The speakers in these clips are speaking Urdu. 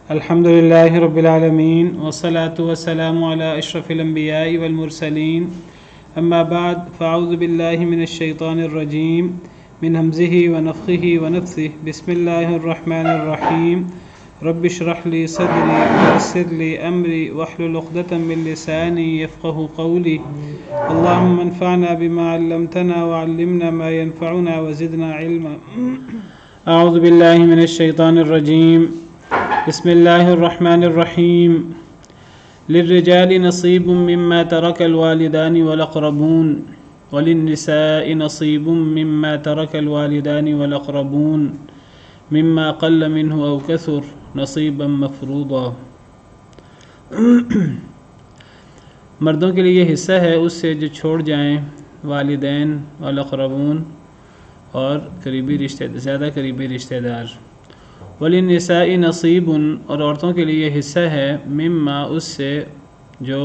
الحمد لله رب العالمين والصلاة والسلام على أشرف الأنبياء والمرسلين أما بعد فأعوذ بالله من الشيطان الرجيم من همزه ونفخه ونفثه بسم الله الرحمن الرحيم رب اشرح لي صدري ويسر لي أمري واحلل عقدة من لساني يفقه قولي اللهم انفعنا بما علمتنا وعلمنا ما ينفعنا وزدنا علما أعوذ بالله من الشيطان الرجيم بسم الله الرحمن الرحيم للرجال نصيب مما ترك الوالدان والأقربون وللنساء نصيب مما ترك الوالدان والأقربون مما قل منه أو كثر نصيبا مفروضا مردوں کے لیے یہ حصہ ہے اس سے جو چھوڑ جائیں والدین والاقربون اور زیادہ قریبی رشتہ دار. وللنساء نصیب اور عورتوں کے لیے حصہ ہے مما اس سے جو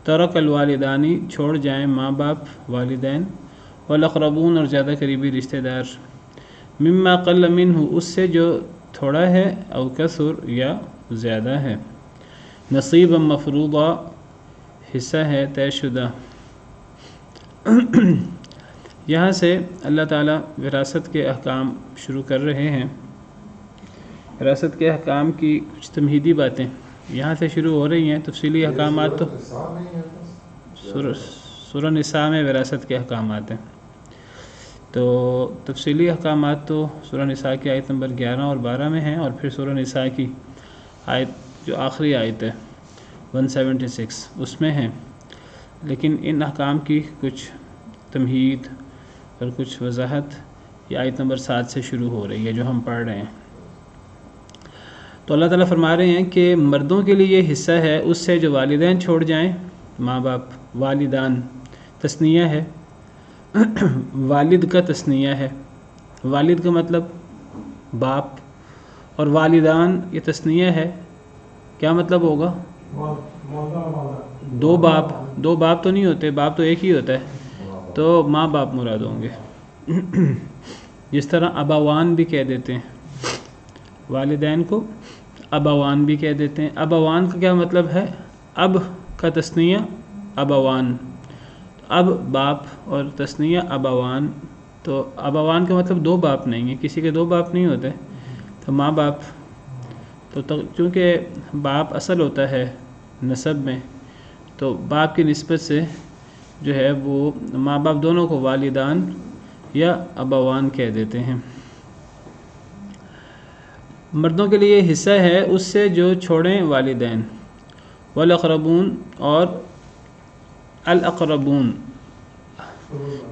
ترک الوالدانی چھوڑ جائیں ماں باپ والدین والاقربون اور زیادہ قریبی رشتہ دار. مما قل منہ اس سے جو تھوڑا ہے او کثر یا زیادہ ہے. نصیبا مفروضا حصہ ہے طے شدہ. یہاں سے اللہ تعالیٰ وراثت کے احکام شروع کر رہے ہیں. وراثت کے احکام کی کچھ تمہیدی باتیں یہاں سے شروع ہو رہی ہیں. تفصیلی احکامات تو سورہ نساء میں وراثت کے احکامات ہیں. تو تفصیلی احکامات تو سورہ نساء کی آیت نمبر 11 اور 12 میں ہیں، اور پھر سورہ نساء کی آیت جو آخری آیت ہے 176 اس میں ہیں. لیکن ان احکام کی کچھ تمہید اور کچھ وضاحت یہ آیت نمبر 7 سے شروع ہو رہی ہے جو ہم پڑھ رہے ہیں. تو اللہ تعالیٰ فرما رہے ہیں کہ مردوں کے لیے یہ حصہ ہے اس سے جو والدین چھوڑ جائیں ماں باپ. والدان تثنیہ ہے، والد کا تثنیہ ہے. والد کا مطلب باپ، اور والدان یہ تثنیہ ہے. کیا مطلب ہوگا؟ دو باپ تو نہیں ہوتے، باپ تو ایک ہی ہوتا ہے. تو ماں باپ مراد ہوں گے. جس طرح ابوان بھی کہہ دیتے ہیں، والدین کو ابوان بھی کہہ دیتے ہیں. ابوان کا کیا مطلب ہے؟ اب کا تثنیہ ابوان، اب باپ اور تثنیہ ابوان. تو ابوان کا مطلب دو باپ نہیں ہے، کسی کے دو باپ نہیں ہوتے. تو ماں باپ تو چونکہ باپ اصل ہوتا ہے نسب میں، تو باپ کی نسبت سے جو ہے وہ ماں باپ دونوں کو والدان یا ابوان کہہ دیتے ہیں. مردوں کے لیے حصہ ہے اس سے جو چھوڑیں والدین والاقربون اور الاقربون.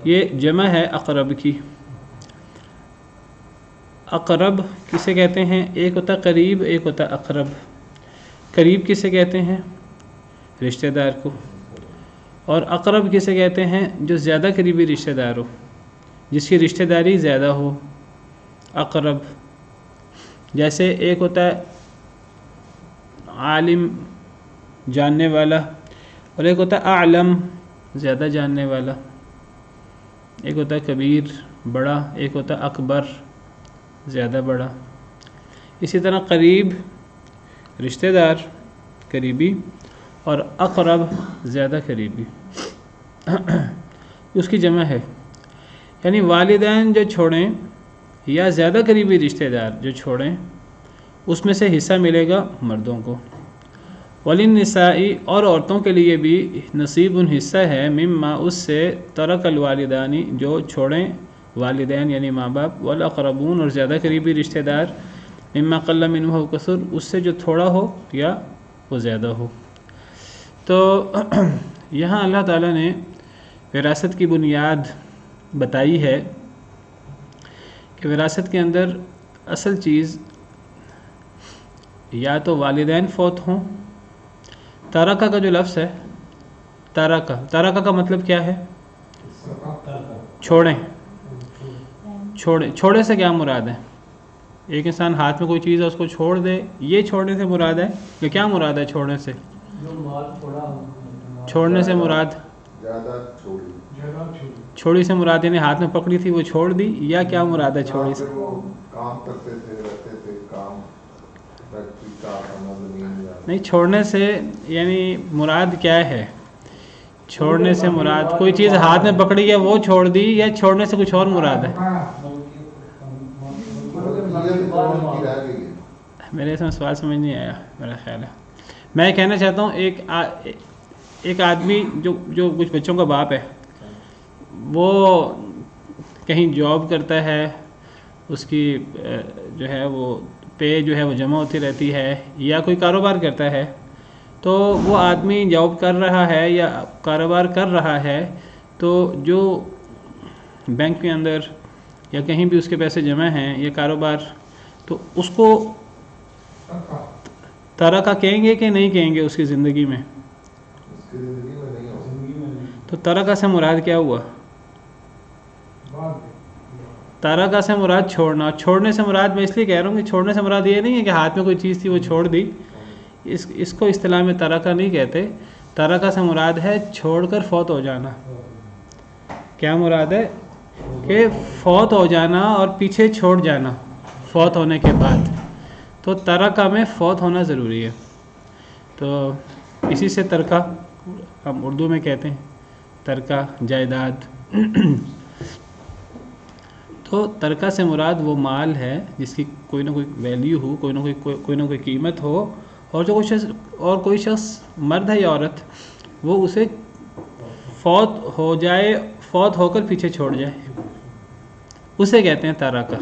یہ جمع ہے اقرب کی. اقرب کسے کہتے ہیں؟ ایک ہوتا قریب، ایک ہوتا اقرب. قریب کسے کہتے ہیں؟ رشتہ دار کو. اور اقرب کسے کہتے ہیں؟ جو زیادہ قریبی رشتہ دار ہو، جس کی رشتہ داری زیادہ ہو. اقرب جیسے ایک ہوتا ہے عالم جاننے والا، اور ایک ہوتا ہے اعلم زیادہ جاننے والا. ایک ہوتا ہے کبیر بڑا، ایک ہوتا ہے اکبر زیادہ بڑا. اسی طرح قریب رشتہ دار قریبی، اور اقرب زیادہ قریبی اس کی جمع ہے. یعنی والدین جو چھوڑیں یا زیادہ قریبی رشتہ دار جو چھوڑیں اس میں سے حصہ ملے گا مردوں کو. وللنساء اور عورتوں کے لیے بھی نصیب حصہ ہے مما اس سے ترک الوالدانی جو چھوڑیں والدین یعنی ماں باپ والاقربون اور زیادہ قریبی رشتہ دار مما قل منہ او کثر اس سے جو تھوڑا ہو یا وہ زیادہ ہو. تو یہاں اللہ تعالیٰ نے وراثت کی بنیاد بتائی ہے کہ وراثت کے اندر اصل چیز یا تو والدین فوت ہوں. تارکہ کا جو لفظ ہے تارکہ کا مطلب کیا ہے؟ چھوڑے سے کیا مراد ہے؟ ایک انسان ہاتھ میں کوئی چیز ہے اس کو چھوڑ دے، یہ چھوڑنے سے مراد ہے کہ کیا مراد ہے چھوڑنے سے؟ چھوڑنے سے مراد چھوڑی سے مراد یعنی ہاتھ میں پکڑی تھی وہ چھوڑ دی، یا کیا مراد ہے چھوڑی سے؟ کام کرتے تھے، رہتے تھے، کام فیکٹری کا نہیں چھوڑنے سے یعنی مراد کیا ہے؟ چھوڑنے سے مراد کوئی چیز ہاتھ میں پکڑی ہے وہ چھوڑ دی، یا چھوڑنے سے کچھ اور مراد ہے؟ میرے اس میں سوال سمجھ نہیں آیا میرا خیال ہے. میں کہنا چاہتا ہوں ایک آدمی جو کچھ بچوں کا باپ ہے، وہ کہیں جاب کرتا ہے، اس کی جو ہے وہ پے جو ہے وہ جمع ہوتی رہتی ہے، یا کوئی کاروبار کرتا ہے، تو وہ آدمی جاب کر رہا ہے یا کاروبار کر رہا ہے، تو جو بینک کے اندر یا کہیں بھی اس کے پیسے جمع ہیں یا کاروبار، تو اس کو ترکہ کہیں گے کہ نہیں کہیں گے اس کی زندگی میں؟ تو ترکہ سے مراد کیا ہوا؟ ترکہ سے مراد چھوڑنا. چھوڑنے سے مراد میں اس لیے کہہ رہا ہوں کہ چھوڑنے سے مراد یہ نہیں ہے کہ ہاتھ میں کوئی چیز تھی وہ چھوڑ دی، اس کو اصطلاح میں ترکہ نہیں کہتے. ترکہ سے مراد ہے چھوڑ کر فوت ہو جانا. کیا مراد ہے؟ کہ فوت ہو جانا اور پیچھے چھوڑ جانا فوت ہونے کے بعد. تو ترکہ میں فوت ہونا ضروری ہے. تو اسی سے ترکہ ہم اردو میں کہتے ہیں، ترکہ جائیداد. تو ترکہ سے مراد وہ مال ہے جس کی کوئی نہ کوئی ویلیو ہو، کوئی نہ کوئی قیمت ہو، اور جو کوئی شخص مرد ہے یا عورت وہ اسے فوت ہو کر پیچھے چھوڑ جائے، اسے کہتے ہیں ترکہ.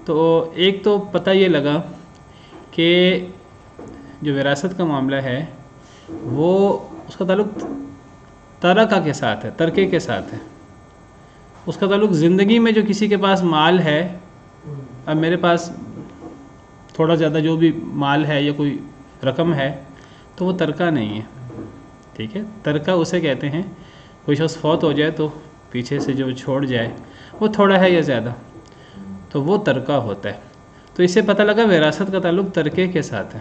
تو ایک تو پتہ یہ لگا کہ جو وراثت کا معاملہ ہے وہ اس کا تعلق ترکہ کے ساتھ ہے، ترکے کے ساتھ ہے. اس کا تعلق زندگی میں جو کسی کے پاس مال ہے، اب میرے پاس تھوڑا زیادہ جو بھی مال ہے یا کوئی رقم ہے تو وہ ترکہ نہیں ہے. ٹھیک ہے، ترکہ اسے کہتے ہیں کوئی شخص فوت ہو جائے تو پیچھے سے جو چھوڑ جائے وہ تھوڑا ہے یا زیادہ، تو وہ ترکہ ہوتا ہے. تو اس سے پتہ لگا وراثت کا تعلق ترکے کے ساتھ ہے،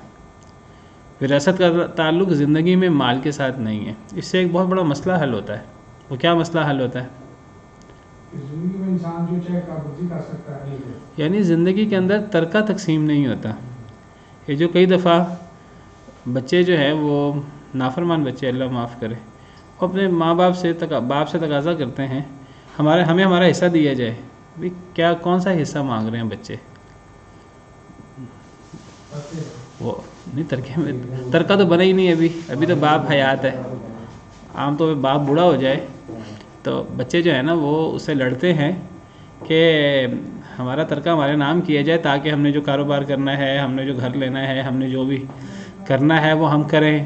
وراثت کا تعلق زندگی میں مال کے ساتھ نہیں ہے. اس سے ایک بہت بڑا مسئلہ حل ہوتا ہے. وہ کیا مسئلہ حل ہوتا ہے؟ زندگی میں انسان جو چاہے قابضی کر سکتا ہے، یعنی زندگی کے اندر ترکہ تقسیم نہیں ہوتا. یہ جو کئی دفعہ بچے جو ہیں وہ نافرمان بچے، اللہ معاف کرے، وہ اپنے ماں باپ سے تقاضا کرتے ہیں ہمیں ہمارا حصہ دیا جائے. بھی کیا کون سا حصہ مانگ رہے ہیں بچے؟ وہ نہیں، ترکے میں ترکہ تو بنا ہی نہیں ابھی تو باپ حیات ہے. عام طور پہ باپ بوڑھا ہو جائے تو بچے جو ہے نا وہ اس سے لڑتے ہیں کہ ہمارا ترکہ ہمارے نام کیا جائے تاکہ ہم نے جو کاروبار کرنا ہے، ہم نے جو گھر لینا ہے، ہم نے جو بھی کرنا ہے وہ ہم کریں،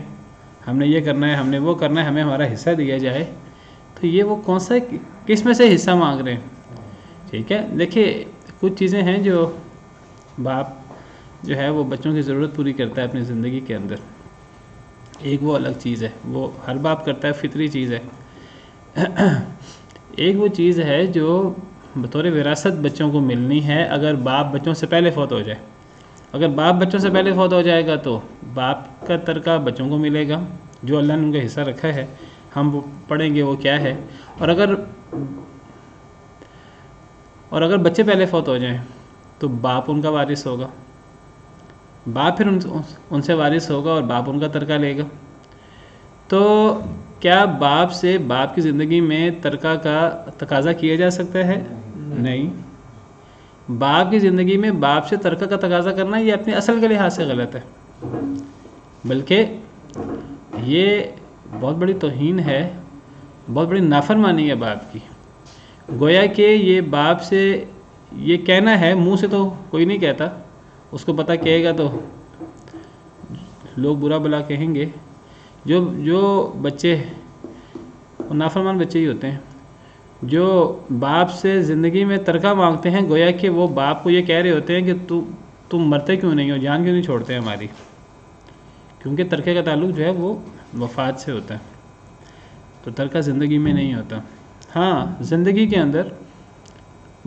ہم نے یہ کرنا ہے، ہم نے وہ کرنا ہے، ہمیں ہمارا حصہ دیا جائے. تو یہ وہ کون سا کس میں سے حصہ مانگ رہے ہیں؟ ٹھیک ہے، دیکھیے کچھ چیزیں ہیں جو باپ جو ہے وہ بچوں کی ضرورت پوری کرتا ہے اپنی زندگی کے اندر. ایک وہ الگ چیز ہے، وہ ہر باپ کرتا ہے، فطری چیز ہے. ایک وہ چیز ہے جو بطور وراثت بچوں کو ملنی ہے اگر باپ بچوں سے پہلے فوت ہو جائے. اگر باپ بچوں سے پہلے فوت ہو جائے گا تو باپ کا ترکہ بچوں کو ملے گا، جو اللہ نے ان کا حصہ رکھا ہے. ہم پڑھیں گے وہ کیا ہے. اور اگر بچے پہلے فوت ہو جائیں تو باپ ان کا وارث ہوگا، باپ پھر ان سے وارث ہوگا اور باپ ان کا ترکہ لے گا. تو کیا باپ سے باپ کی زندگی میں ترکہ کا تقاضا کیا جا سکتا ہے؟ نہیں. باپ کی زندگی میں باپ سے ترکہ کا تقاضا کرنا یہ اپنے اصل کے لحاظ سے غلط ہے، بلکہ یہ بہت بڑی توہین ہے، بہت بڑی نافرمانی ہے باپ کی. گویا کہ یہ باپ سے یہ کہنا ہے، منہ سے تو کوئی نہیں کہتا، اس کو پتہ کہے گا تو لوگ برا بلا کہیں گے. جو بچے نافرمان بچے ہی ہوتے ہیں جو باپ سے زندگی میں ترکہ مانگتے ہیں، گویا کہ وہ باپ کو یہ کہہ رہے ہوتے ہیں کہ تم مرتے کیوں نہیں ہو، جان کیوں نہیں چھوڑتے ہماری. کیونکہ ترکے کا تعلق جو ہے وہ وفات سے ہوتا ہے، تو ترکہ زندگی میں نہیں ہوتا. ہاں، زندگی کے اندر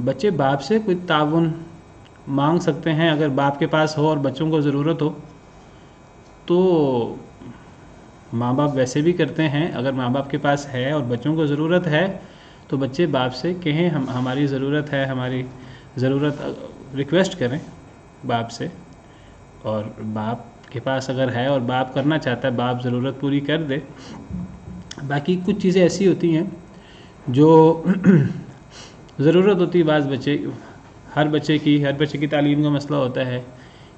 بچے باپ سے کوئی تعاون مانگ سکتے ہیں اگر باپ کے پاس ہو اور بچوں کو ضرورت ہو، تو ماں باپ ویسے بھی کرتے ہیں. اگر ماں باپ کے پاس ہے اور بچوں کو ضرورت ہے تو بچے باپ سے کہیں ہماری ضرورت ہے، ہماری ضرورت ریکویسٹ کریں باپ سے، اور باپ کے پاس اگر ہے اور باپ کرنا چاہتا ہے باپ ضرورت پوری کر دے. باقی کچھ چیزیں ایسی ہوتی ہیں جو ضرورت ہوتی ہے بعض ہر بچے کی تعلیم کا مسئلہ ہوتا ہے,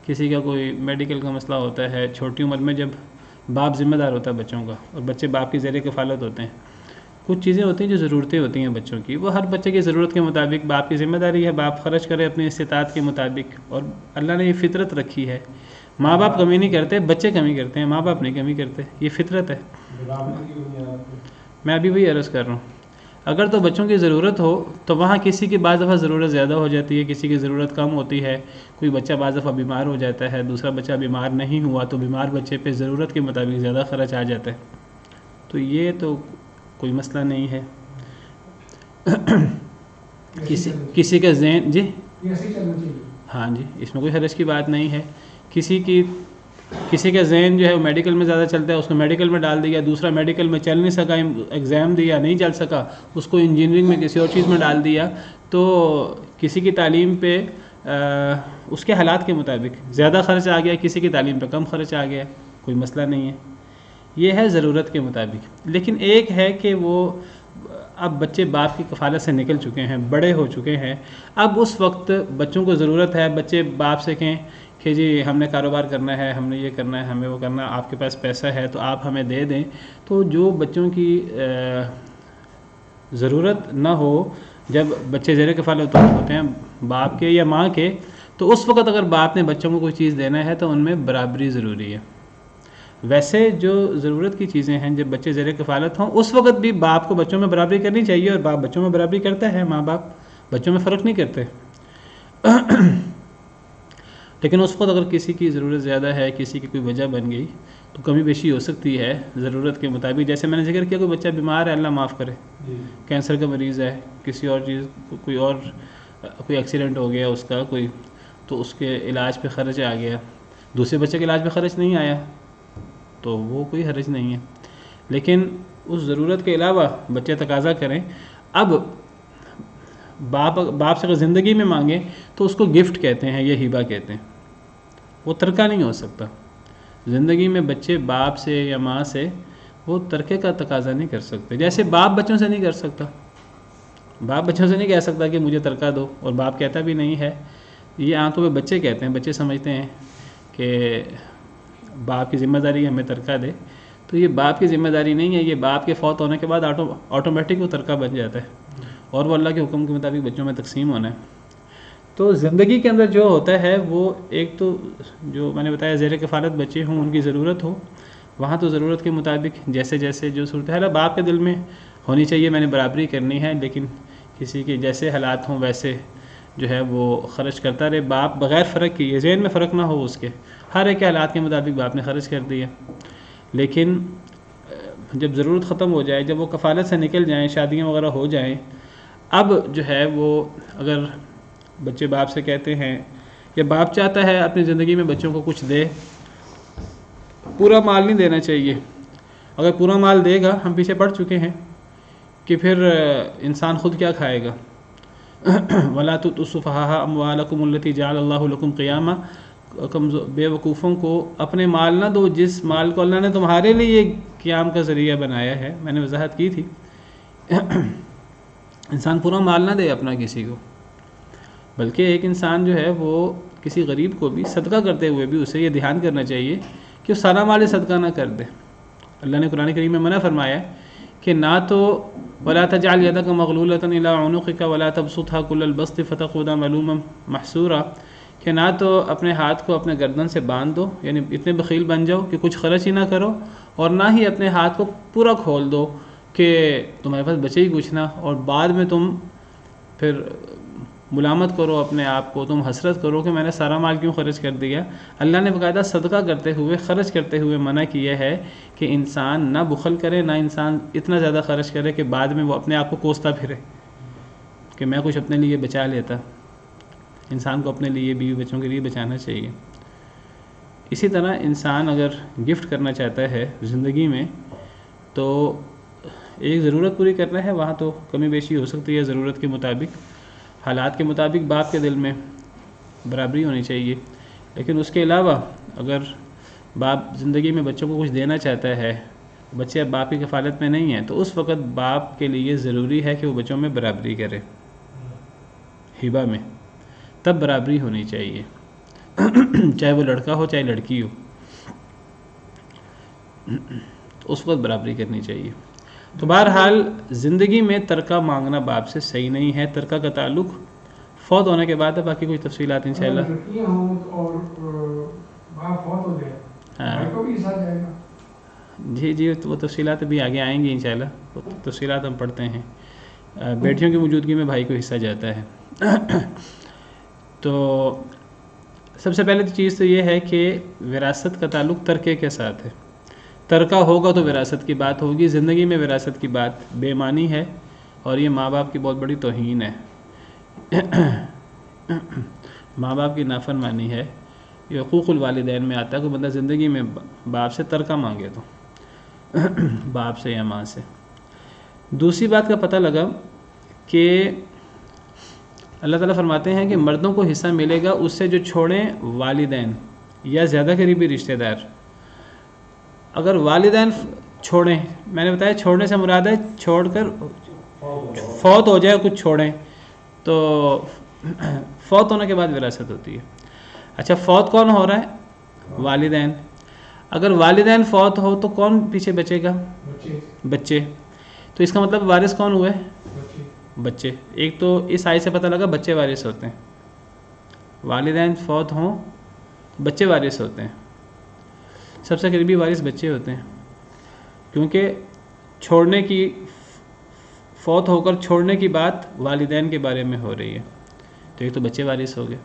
کسی کا کوئی میڈیکل کا مسئلہ ہوتا ہے. چھوٹی عمر میں جب باپ ذمہ دار ہوتا ہے بچوں کا اور بچے باپ کی زیر کفالت ہوتے ہیں, کچھ چیزیں ہوتی ہیں جو ضرورتیں ہوتی ہیں بچوں کی, وہ ہر بچے کی ضرورت کے مطابق باپ کی ذمہ داری ہے, باپ خرچ کرے اپنی استطاعت کے مطابق. اور اللہ نے یہ فطرت رکھی ہے, ماں باپ کمی نہیں کرتے, بچے کمی کرتے ہیں, ماں باپ نہیں کمی کرتے, یہ فطرت ہے. میں ابھی وہی عرض کر رہا ہوں, اگر تو بچوں کی ضرورت ہو تو وہاں کسی کی بعض دفعہ ضرورت زیادہ ہو جاتی ہے, کسی کی ضرورت کم ہوتی ہے. کوئی بچہ بعض دفعہ بیمار ہو جاتا ہے, دوسرا بچہ بیمار نہیں ہوا تو بیمار بچے پہ ضرورت کے مطابق زیادہ خرچ آ جاتا ہے. تو یہ تو کوئی مسئلہ نہیں ہے. کسی کا ذہن جی ہاں جی, اس میں کوئی حرج کی بات نہیں ہے. کسی کا ذہن جو ہے وہ میڈیکل میں زیادہ چلتا ہے, اس کو میڈیکل میں ڈال دیا. دوسرا میڈیکل میں چل نہیں سکا, ایگزام دیا نہیں چل سکا, اس کو انجینئرنگ میں کسی اور چیز میں ڈال دیا. تو کسی کی تعلیم پہ اس کے حالات کے مطابق زیادہ خرچ آ گیا, کسی کی تعلیم پہ کم خرچ آ گیا, کوئی مسئلہ نہیں ہے. یہ ہے ضرورت کے مطابق. لیکن ایک ہے کہ وہ اب بچے باپ کی کفالت سے نکل چکے ہیں, بڑے ہو چکے ہیں. اب اس وقت بچوں کو ضرورت ہے, بچے باپ سے کہیں کہ جی ہم نے کاروبار کرنا ہے, ہم نے یہ کرنا ہے, ہمیں وہ کرنا ہے, آپ کے پاس پیسہ ہے تو آپ ہمیں دے دیں. تو جو بچوں کی ضرورت نہ ہو, جب بچے زیر کفالت ہوتے ہیں باپ کے یا ماں کے, تو اس وقت اگر باپ نے بچوں کو کوئی چیز دینا ہے تو ان میں برابری ضروری ہے. ویسے جو ضرورت کی چیزیں ہیں جب بچے زیر کفالت ہوں اس وقت بھی باپ کو بچوں میں برابری کرنی چاہیے, اور باپ بچوں میں برابری کرتا ہے. ماں باپ بچوں میں فرق نہیں کرتے. لیکن اس وقت اگر کسی کی ضرورت زیادہ ہے, کسی کی کوئی وجہ بن گئی, تو کمی بیشی ہو سکتی ہے ضرورت کے مطابق. جیسے میں نے ذکر کیا, کوئی بچہ بیمار ہے, اللہ معاف کرے, کینسر کا مریض ہے, کسی اور چیز کوئی ایکسیڈنٹ ہو گیا اس کا کوئی, تو اس کے علاج پہ خرچ آ گیا, دوسرے بچے کے علاج پہ خرچ نہیں آیا, تو وہ کوئی حرج نہیں ہے. لیکن اس ضرورت کے علاوہ بچے تقاضا کریں. اب باپ سے اگر زندگی میں مانگیں تو اس کو گفٹ کہتے ہیں یا ہبہ کہتے ہیں, وہ ترکہ نہیں ہو سکتا. زندگی میں بچے باپ سے یا ماں سے وہ ترکے کا تقاضا نہیں کر سکتے. جیسے باپ بچوں سے نہیں کر سکتا, باپ بچوں سے نہیں کہہ سکتا کہ مجھے ترکہ دو, اور باپ کہتا بھی نہیں ہے. یہ عام طور پہ بچے کہتے ہیں, بچے سمجھتے ہیں کہ باپ کی ذمہ داری ہمیں ترکہ دے. تو یہ باپ کی ذمہ داری نہیں ہے, یہ باپ کے فوت ہونے کے بعد آٹومیٹک وہ ترکہ بن جاتا ہے, اور وہ اللہ کے حکم کے مطابق بچوں میں تقسیم ہونا ہے. تو زندگی کے اندر جو ہوتا ہے وہ ایک تو جو میں نے بتایا زیر کفالت بچے ہوں, ان کی ضرورت ہو, وہاں تو ضرورت کے مطابق جیسے جیسے جو صورتحال ہے باپ کے دل میں ہونی چاہیے, میں نے برابری کرنی ہے. لیکن کسی کے جیسے حالات ہوں ویسے جو ہے وہ خرچ کرتا رہے, باپ بغیر فرق کی, یہ ذہن میں فرق نہ ہو اس کے, ہر ایک کے حالات کے مطابق باپ نے خرچ کر دیا. لیکن جب ضرورت ختم ہو جائے, جب وہ کفالت سے نکل جائیں, شادیاں وغیرہ ہو جائیں, اب جو ہے وہ اگر بچے باپ سے کہتے ہیں یا باپ چاہتا ہے اپنی زندگی میں بچوں کو کچھ دے, پورا مال نہیں دینا چاہیے. اگر پورا مال دے گا, ہم پیچھے پڑ چکے ہیں کہ پھر انسان خود کیا کھائے گا. وَلَا تُؤْتُوا السُّفَهَاءَ أَمْوَالَكُمُ الَّتِي جَعَلَ اللَّهُ لَكُمْ قِيَامًا. بے وقوفوں کو اپنے مال نہ دو جس مال کو اللہ نے تمہارے لیے قیام کا ذریعہ بنایا ہے. میں نے وضاحت کی تھی, انسان پورا مال نہ دے اپنا کسی کو, بلکہ ایک انسان جو ہے وہ کسی غریب کو بھی صدقہ کرتے ہوئے بھی اسے یہ دھیان کرنا چاہیے کہ وہ سارا مال صدقہ نہ کر دے. اللہ نے قرآن کریم میں منع فرمایا کہ نہ تو وَلَا تَجْعَلْ يَدَكَ مَغْلُولَةً إِلَىٰ عُنُقِكَ وَلَا تَبْسُطْهَا كُلَّ الْبَسْطِ فَتَقْعُدَ مَلُومًا مَحْسُورًا, کہ نہ تو اپنے ہاتھ کو اپنے گردن سے باندھ دو, یعنی اتنے بخیل بن جاؤ کہ کچھ خرچ ہی نہ کرو, اور نہ ہی اپنے ہاتھ کو پورا کھول دو کہ تمہارے پاس بچے ہی کچھ نہ, اور بعد میں تم پھر ملامت کرو اپنے آپ کو, تم حسرت کرو کہ میں نے سارا مال کیوں خرچ کر دیا. اللہ نے باقاعدہ صدقہ کرتے ہوئے, خرچ کرتے ہوئے منع کیا ہے کہ انسان نہ بخل کرے, نہ انسان اتنا زیادہ خرچ کرے کہ بعد میں وہ اپنے آپ کو کوستا پھرے کہ میں کچھ اپنے لیے بچا لیتا. انسان کو اپنے لیے, بیوی بچوں کے لیے بچانا چاہیے. اسی طرح انسان اگر گفٹ کرنا چاہتا ہے زندگی میں تو ایک ضرورت پوری کرنا ہے, وہاں تو کمی بیشی ہو سکتی ہے ضرورت کے مطابق, حالات کے مطابق باپ کے دل میں برابری ہونی چاہیے. لیکن اس کے علاوہ اگر باپ زندگی میں بچوں کو کچھ دینا چاہتا ہے، بچے اب باپ کی کفالت میں نہیں ہیں، تو اس وقت باپ کے لیے ضروری ہے کہ وہ بچوں میں برابری کرے، ہبہ میں تب برابری ہونی چاہیے، چاہے وہ لڑکا ہو چاہے لڑکی ہو، تو اس وقت برابری کرنی چاہیے۔ تو بہرحال زندگی میں ترکہ مانگنا باپ سے صحیح نہیں ہے، ترکہ کا تعلق فوت ہونے کے بعد ہے، باقی کوئی تفصیلات انشاءاللہ اگر لڑکیاں ہوں اور باپ فوت ہو جائے بھائی کو بھی حصہ جائے گا۔ جی تو وہ تفصیلات ابھی آگے آئیں گی انشاءاللہ، وہ تفصیلات ہم پڑھتے ہیں۔ بیٹیوں کی موجودگی میں بھائی کو حصہ جاتا ہے۔ تو سب سے پہلے چیز تو یہ ہے کہ وراثت کا تعلق ترکے کے ساتھ ہے، ترکہ ہوگا تو وراثت کی بات ہوگی، زندگی میں وراثت کی بات بے معنی ہے، اور یہ ماں باپ کی بہت بڑی توہین ہے، ماں باپ کی نافرمانی ہے، یہ حقوق الوالدین میں آتا ہے کہ بندہ زندگی میں باپ سے ترکہ مانگے تو باپ سے یا ماں سے۔ دوسری بات کا پتہ لگا کہ اللہ تعالیٰ فرماتے ہیں کہ مردوں کو حصہ ملے گا اس سے جو چھوڑیں والدین یا زیادہ قریبی رشتہ دار۔ اگر والدین چھوڑیں، میں نے بتایا چھوڑنے سے مراد ہے چھوڑ کر فوت ہو جائے، کچھ چھوڑیں تو فوت ہونے کے بعد وراثت ہوتی ہے۔ اچھا فوت کون ہو رہا ہے؟ والدین۔ اگر والدین فوت ہو تو کون پیچھے بچے گا؟ بچے۔ تو اس کا مطلب وارث کون ہوئے؟ بچے۔ ایک تو اس آیت سے پتہ لگا بچے وارث ہوتے ہیں، والدین فوت ہوں بچے وارث ہوتے ہیں، سب سے قریبی وارث بچے ہوتے ہیں، کیونکہ چھوڑنے کی فوت ہو کر چھوڑنے کی بات والدین کے بارے میں ہو رہی ہے، تو ایک تو بچے وارث ہو گئے۔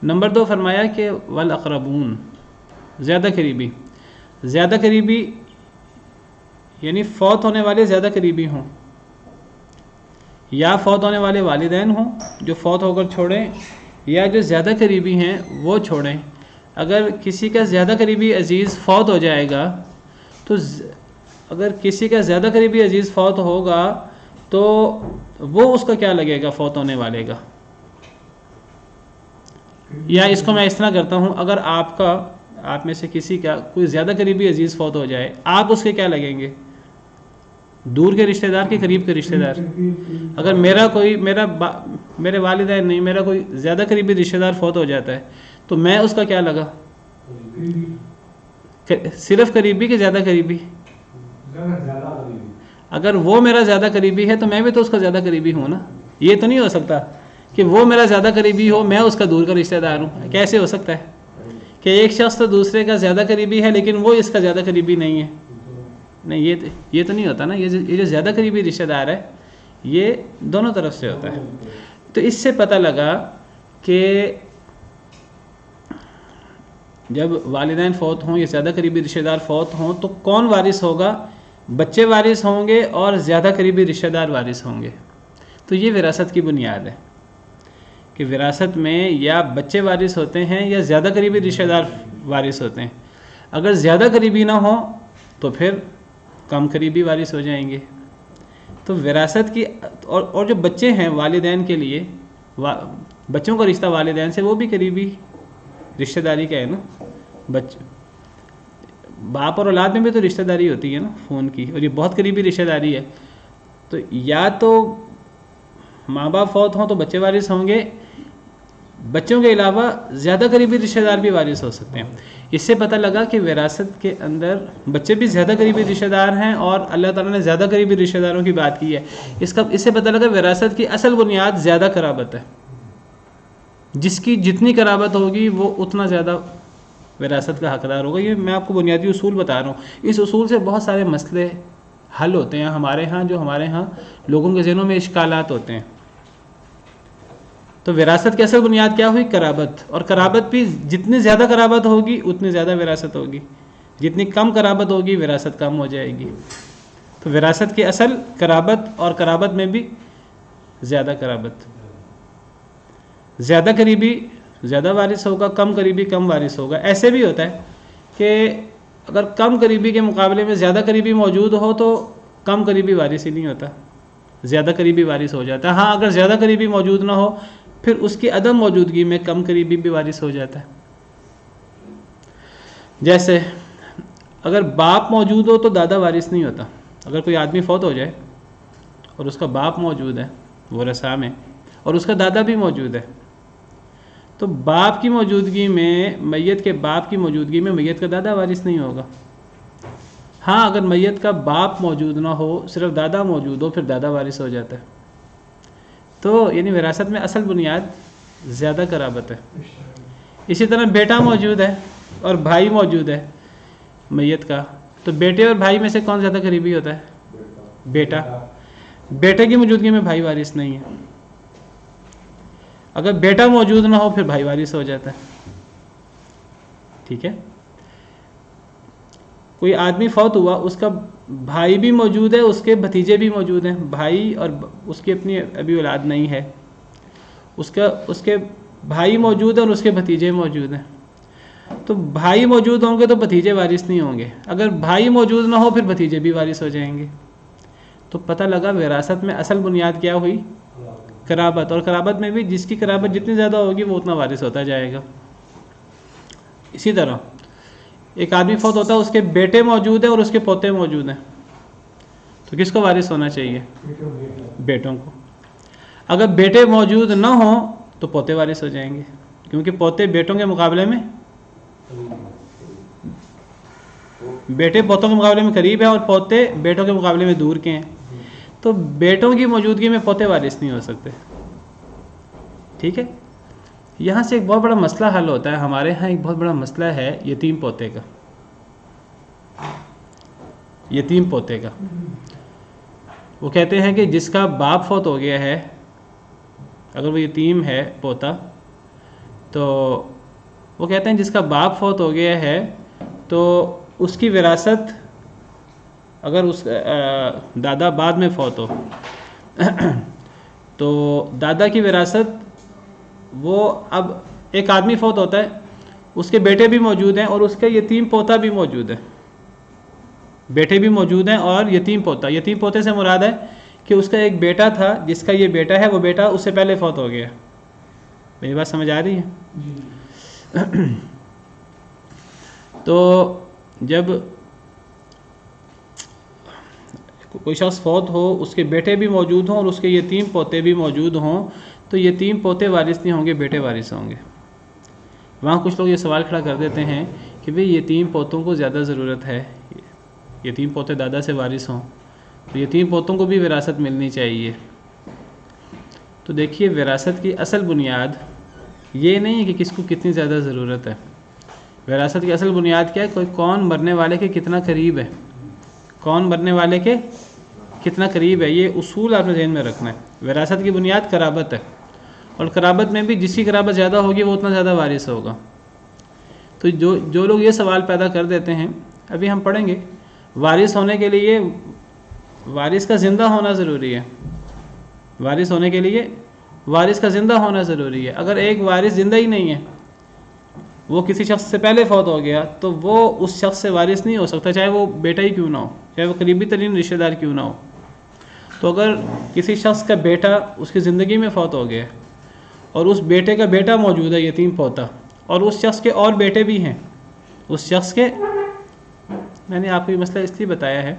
نمبر 2 فرمایا کہ والاقربون، زیادہ قریبی۔ زیادہ قریبی یعنی فوت ہونے والے زیادہ قریبی ہوں، یا فوت ہونے والے والدین ہوں جو فوت ہو کر چھوڑیں، یا جو زیادہ قریبی ہیں وہ چھوڑیں۔ اگر کسی کا زیادہ قریبی عزیز فوت ہو جائے گا تو اگر کسی کا زیادہ قریبی عزیز فوت ہوگا تو وہ اس کا کیا لگے گا فوت ہونے والے کا؟ یا اس کو میں اس طرح کرتا ہوں، اگر آپ میں سے کسی کا کوئی زیادہ قریبی عزیز فوت ہو جائے، آپ اس کے کیا لگیں گے؟ دور کے رشتہ دار کے قریب کے رشتہ دار؟ اگر میرے والدین نہیں، میرا کوئی زیادہ قریبی رشتہ دار فوت ہو جاتا ہے تو میں اس کا کیا لگا؟ صرف قریبی کہ زیادہ قریبی؟ اگر وہ میرا زیادہ قریبی ہے تو میں بھی تو اس کا زیادہ قریبی ہوں نا۔ یہ تو نہیں ہو سکتا کہ وہ میرا زیادہ قریبی ہو میں اس کا دور کا رشتہ دار ہوں، کیسے ہو سکتا ہے کہ ایک شخص تو دوسرے کا زیادہ قریبی ہے لیکن وہ اس کا زیادہ قریبی نہیں ہے؟ نہیں، یہ تو نہیں ہوتا نا۔ یہ جو زیادہ قریبی رشتہ دار ہے یہ دونوں طرف سے ہوتا ہے۔ تو اس سے پتہ لگا کہ جب والدین فوت ہوں یا زیادہ قریبی رشتہ دار فوت ہوں تو کون وارث ہوگا؟ بچے وارث ہوں گے اور زیادہ قریبی رشتہ دار وارث ہوں گے۔ تو یہ وراثت کی بنیاد ہے کہ وراثت میں یا بچے وارث ہوتے ہیں یا زیادہ قریبی رشتہ دار وارث ہوتے ہیں۔ اگر زیادہ قریبی نہ ہوں تو پھر کم قریبی وارث ہو جائیں گے۔ تو وراثت کی اور جو بچے ہیں والدین کے لیے، بچوں کا رشتہ والدین سے وہ بھی قریبی رشتہ داری کا ہے نا۔ باپ اور اولاد میں بھی تو رشتہ داری ہوتی ہے نا خون کی، اور یہ بہت قریبی رشتہ داری ہے۔ تو یا تو ماں باپ فوت ہوں تو بچے وارث ہوں گے، بچوں کے علاوہ زیادہ قریبی رشتہ دار بھی وارث ہو سکتے ہیں۔ اس سے پتہ لگا کہ وراثت کے اندر بچے بھی زیادہ قریبی رشتہ دار ہیں، اور اللہ تعالیٰ نے زیادہ قریبی رشتہ داروں کی بات کی ہے۔ اس سے پتہ لگا وراثت کی اصل بنیاد زیادہ قرابت ہے، جس کی جتنی قرابت ہوگی وہ اتنا زیادہ وراثت کا حقدار ہوگا۔ یہ میں آپ کو بنیادی اصول بتا رہا ہوں، اس اصول سے بہت سارے مسئلے حل ہوتے ہیں ہمارے ہاں، جو ہمارے ہاں لوگوں کے ذہنوں میں اشکالات ہوتے ہیں۔ تو وراثت کی اصل بنیاد کیا ہوئی؟ قرابت، اور قرابت بھی جتنی زیادہ قرابت ہوگی اتنی زیادہ وراثت ہوگی، جتنی کم قرابت ہوگی وراثت کم ہو جائے گی۔ تو وراثت کی اصل قرابت، اور قرابت میں بھی زیادہ قرابت، زیادہ قریبی زیادہ وارث ہوگا، کم قریبی کم وارث ہوگا۔ ایسے بھی ہوتا ہے کہ اگر کم قریبی کے مقابلے میں زیادہ قریبی موجود ہو تو کم قریبی وارث ہی نہیں ہوتا، زیادہ قریبی وارث ہو جاتا ہے۔ ہاں اگر زیادہ قریبی موجود نہ ہو پھر اس کی عدم موجودگی میں کم قریبی بھی وارث ہو جاتا ہے۔ جیسے اگر باپ موجود ہو تو دادا وارث نہیں ہوتا. اگر کوئی آدمی فوت ہو جائے اور اس کا باپ موجود ہے ورثاء میں اور اس کا دادا بھی موجود ہے, تو باپ کی موجودگی میں, میت کے باپ کی موجودگی میں میت کا دادا وارث نہیں ہوگا. ہاں اگر میت کا باپ موجود نہ ہو, صرف دادا موجود ہو, پھر دادا وارث ہو جاتا ہے. تو یعنی وراثت میں اصل بنیاد زیادہ قرابت ہے. اسی طرح بیٹا موجود ہے اور بھائی موجود ہے میت کا, تو بیٹے اور بھائی میں سے کون زیادہ قریبی ہوتا ہے؟ بیٹا. بیٹے کی موجودگی میں بھائی وارث نہیں ہے. اگر بیٹا موجود نہ ہو پھر بھائی وارث ہو جاتا ہے. ٹھیک ہے. کوئی آدمی فوت ہوا, اس کا بھائی بھی موجود ہے, اس کے بھتیجے بھی موجود ہیں. بھائی اور اس کی اپنی ابھی اولاد نہیں ہے, اس کے بھائی موجود ہیں اور اس کے بھتیجے موجود ہیں. تو بھائی موجود ہوں گے تو بھتیجے وارث نہیں ہوں گے. اگر بھائی موجود نہ ہو پھر بھتیجے بھی وارث ہو جائیں گے. تو پتہ لگا وراثت میں اصل بنیاد کیا ہوئی؟ قرابت. اور قرابت میں بھی جس کی قرابت جتنی زیادہ ہوگی وہ اتنا وارث ہوتا جائے گا. اسی طرح ایک آدمی فوت ہوتا ہے, اس کے بیٹے موجود ہیں اور اس کے پوتے موجود ہیں, تو کس کو وارث ہونا چاہیے؟ بیٹوں کو. اگر بیٹے موجود نہ ہوں تو پوتے وارث ہو جائیں گے, کیونکہ پوتے بیٹوں کے مقابلے میں, بیٹے پوتوں کے مقابلے میں قریب ہیں اور پوتے بیٹوں کے مقابلے میں دور کے ہیں. تو بیٹوں کی موجودگی میں پوتے وارث نہیں ہو سکتے. ٹھیک ہے. یہاں سے ایک بہت بڑا مسئلہ حل ہوتا ہے. ہمارے ہاں ایک بہت بڑا مسئلہ ہے یتیم پوتے کا. یتیم پوتے کا وہ کہتے ہیں کہ جس کا باپ فوت ہو گیا ہے, اگر وہ یتیم ہے پوتا, تو وہ کہتے ہیں جس کا باپ فوت ہو گیا ہے تو اس کی وراثت, اگر اس دادا بعد میں فوت ہو تو دادا کی وراثت, وہ اب ایک آدمی فوت ہوتا ہے, اس کے بیٹے بھی موجود ہیں اور اس کا یتیم پوتا بھی موجود ہے. بیٹے بھی موجود ہیں اور یتیم پوتا. یتیم پوتے سے مراد ہے کہ اس کا ایک بیٹا تھا, جس کا یہ بیٹا ہے, وہ بیٹا اس سے پہلے فوت ہو گیا. میری بات سمجھ آ رہی ہے؟ تو جب کوئی شخص فوت ہو, اس کے بیٹے بھی موجود ہوں اور اس کے یتیم پوتے بھی موجود ہوں, تو یتیم پوتے وارث نہیں ہوں گے, بیٹے وارث ہوں گے. وہاں کچھ لوگ یہ سوال کھڑا کر دیتے ہیں کہ بھئی یتیم پوتوں کو زیادہ ضرورت ہے, یتیم پوتے دادا سے وارث ہوں تو یتیم پوتوں کو بھی وراثت ملنی چاہیے. تو دیکھیے وراثت کی اصل بنیاد یہ نہیں ہے کہ کس کو کتنی زیادہ ضرورت ہے. وراثت کی اصل بنیاد کیا ہے؟ کون مرنے والے کے کتنا قریب ہے, کون مرنے والے کے کتنا قریب ہے. یہ اصول آپ نے ذہن میں رکھنا ہے. وراثت کی بنیاد قرابت ہے, اور قرابت میں بھی جس کی قرابت زیادہ ہوگی وہ اتنا زیادہ وارث ہوگا. تو جو لوگ یہ سوال پیدا کر دیتے ہیں, ابھی ہم پڑھیں گے, وارث ہونے کے لیے وارث کا زندہ ہونا ضروری ہے. وارث ہونے کے لیے وارث کا زندہ ہونا ضروری ہے. اگر ایک وارث زندہ ہی نہیں ہے, وہ کسی شخص سے پہلے فوت ہو گیا, تو وہ اس شخص سے وارث نہیں ہو سکتا, چاہے وہ بیٹا ہی کیوں نہ ہو, چاہے وہ قریبی ترین رشتہ دار کیوں نہ ہو. تو اگر کسی شخص کا بیٹا اس کی زندگی میں فوت ہو گیا اور اس بیٹے کا بیٹا موجود ہے یتیم پوتا, اور اس شخص کے اور بیٹے بھی ہیں, اس شخص کے, میں نے آپ کو یہ مسئلہ اس لیے بتایا ہے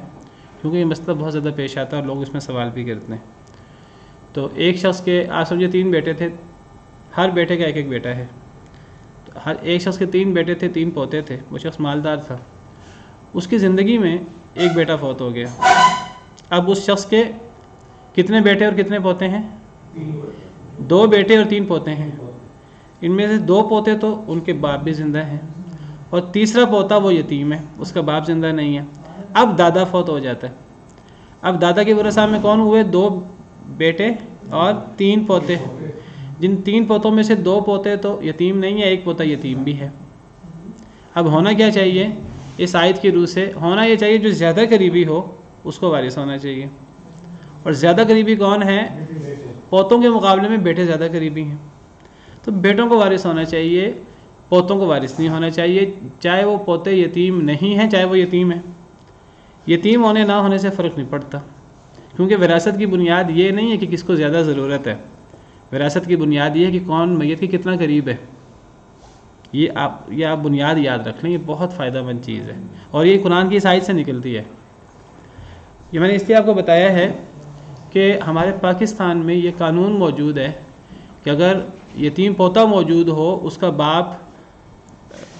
کیونکہ یہ مسئلہ بہت زیادہ پیش آتا ہے اور لوگ اس میں سوال بھی کرتے ہیں. تو ایک شخص کے آپ سمجھے 3 بیٹے تھے, ہر بیٹے کا ایک ایک بیٹا ہے, تو ہر ایک شخص کے 3 بیٹے تھے, 3 پوتے تھے. وہ شخص مالدار تھا, اس کی زندگی میں ایک بیٹا فوت ہو گیا. اب اس شخص کے کتنے بیٹے اور کتنے پوتے ہیں؟ 2 بیٹے اور 3 پوتے ہیں. ان میں سے 2 پوتے تو ان کے باپ بھی زندہ ہیں, اور تیسرا پوتا وہ یتیم ہے, اس کا باپ زندہ نہیں ہے. اب دادا فوت ہو جاتا ہے. اب دادا کے ورثاء میں کون ہوئے؟ 2 بیٹے اور 3 پوتے. جن 3 پوتوں میں سے 2 پوتے تو یتیم نہیں ہے, ایک پوتا یتیم بھی ہے. اب ہونا کیا چاہیے؟ اس آیت کی روح سے ہونا یہ چاہیے جو زیادہ قریبی ہو اس کو وارث ہونا چاہیے. اور زیادہ قریبی کون ہے؟ پوتوں کے مقابلے میں بیٹے زیادہ قریبی ہیں, تو بیٹوں کو وارث ہونا چاہیے, پوتوں کو وارث نہیں ہونا چاہیے, چاہے وہ پوتے یتیم نہیں ہیں چاہے وہ یتیم ہیں. یتیم ہونے نہ ہونے سے فرق نہیں پڑتا, کیونکہ وراثت کی بنیاد یہ نہیں ہے کہ کس کو زیادہ ضرورت ہے. وراثت کی بنیاد یہ ہے کہ کون میت کے کتنا قریب ہے. یہ آپ بنیاد یاد رکھ لیں، یہ بہت فائدہ مند چیز ہے، اور یہ قرآن کی اس آیت سے نکلتی ہے۔ یہ میں نے اس لیے آپ کو بتایا ہے کہ ہمارے پاکستان میں یہ قانون موجود ہے کہ اگر یتیم پوتا موجود ہو، اس کا باپ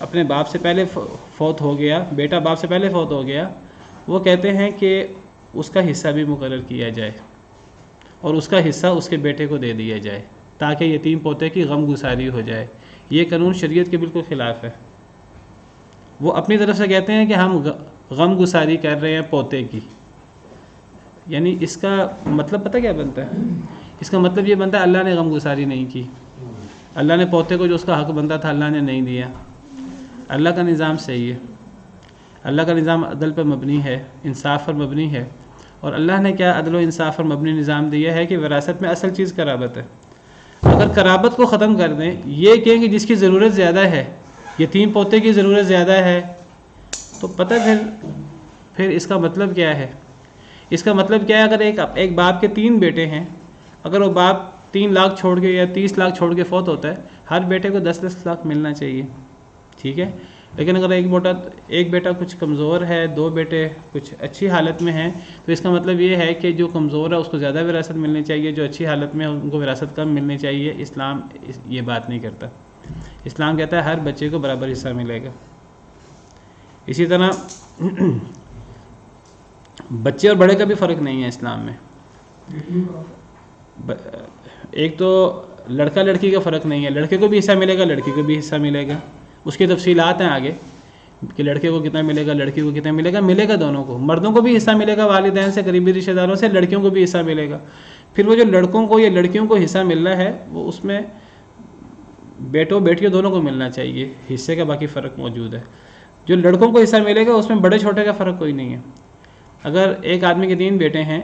اپنے باپ سے پہلے فوت ہو گیا، بیٹا باپ سے پہلے فوت ہو گیا، وہ کہتے ہیں کہ اس کا حصہ بھی مقرر کیا جائے اور اس کا حصہ اس کے بیٹے کو دے دیا جائے تاکہ یتیم پوتے کی غم گساری ہو جائے۔ یہ قانون شریعت کے بالکل خلاف ہے۔ وہ اپنی طرف سے کہتے ہیں کہ ہم غم گساری کر رہے ہیں پوتے کی، یعنی اس کا مطلب پتہ کیا بنتا ہے؟ اس کا مطلب یہ بنتا ہے اللہ نے غم گساری نہیں کی، اللہ نے پوتے کو جو اس کا حق بنتا تھا اللہ نے نہیں دیا۔ اللہ کا نظام صحیح ہے، اللہ کا نظام عدل پر مبنی ہے، انصاف پر مبنی ہے، اور اللہ نے کیا عدل و انصاف پر مبنی نظام دیا ہے کہ وراثت میں اصل چیز قرابت ہے۔ اگر قرابت کو ختم کر دیں، یہ کہیں کہ جس کی ضرورت زیادہ ہے، یتیم پوتے کی ضرورت زیادہ ہے، تو پتہ پھر اس کا مطلب کیا ہے؟ اس کا مطلب کیا ہے؟ اگر ایک باپ کے 3 بیٹے ہیں، اگر وہ باپ 3 لاکھ چھوڑ کے یا 30 لاکھ چھوڑ کے فوت ہوتا ہے، ہر بیٹے کو 10 لاکھ ملنا چاہیے، ٹھیک ہے؟ لیکن اگر ایک بیٹا کچھ کمزور ہے، 2 بیٹے کچھ اچھی حالت میں ہیں، تو اس کا مطلب یہ ہے کہ جو کمزور ہے اس کو زیادہ وراثت ملنی چاہیے، جو اچھی حالت میں ہے ان کو وراثت کم ملنی چاہیے۔ اسلام یہ بات نہیں کرتا، اسلام کہتا ہے ہر بچے کو برابر حصہ ملے گا۔ اسی طرح بچے اور بڑے کا بھی فرق نہیں ہے اسلام میں۔ ایک تو لڑکا لڑکی کا فرق نہیں ہے، لڑکے کو بھی حصہ ملے گا، لڑکی کو بھی حصہ ملے گا۔ اس کی تفصیلات ہیں آگے کہ لڑکے کو کتنا ملے گا، لڑکی کو کتنا ملے گا دونوں کو۔ مردوں کو بھی حصہ ملے گا والدین سے، قریبی رشتہ داروں سے، لڑکیوں کو بھی حصہ ملے گا۔ پھر وہ جو لڑکوں کو یا لڑکیوں کو حصہ ملنا ہے، وہ اس میں بیٹوں بیٹیوں دونوں کو ملنا چاہیے، حصے کا باقی فرق موجود ہے۔ جو لڑکوں کو حصہ ملے گا اس میں بڑے چھوٹے کا فرق کوئی نہیں ہے۔ اگر ایک آدمی کے 3 بیٹے ہیں،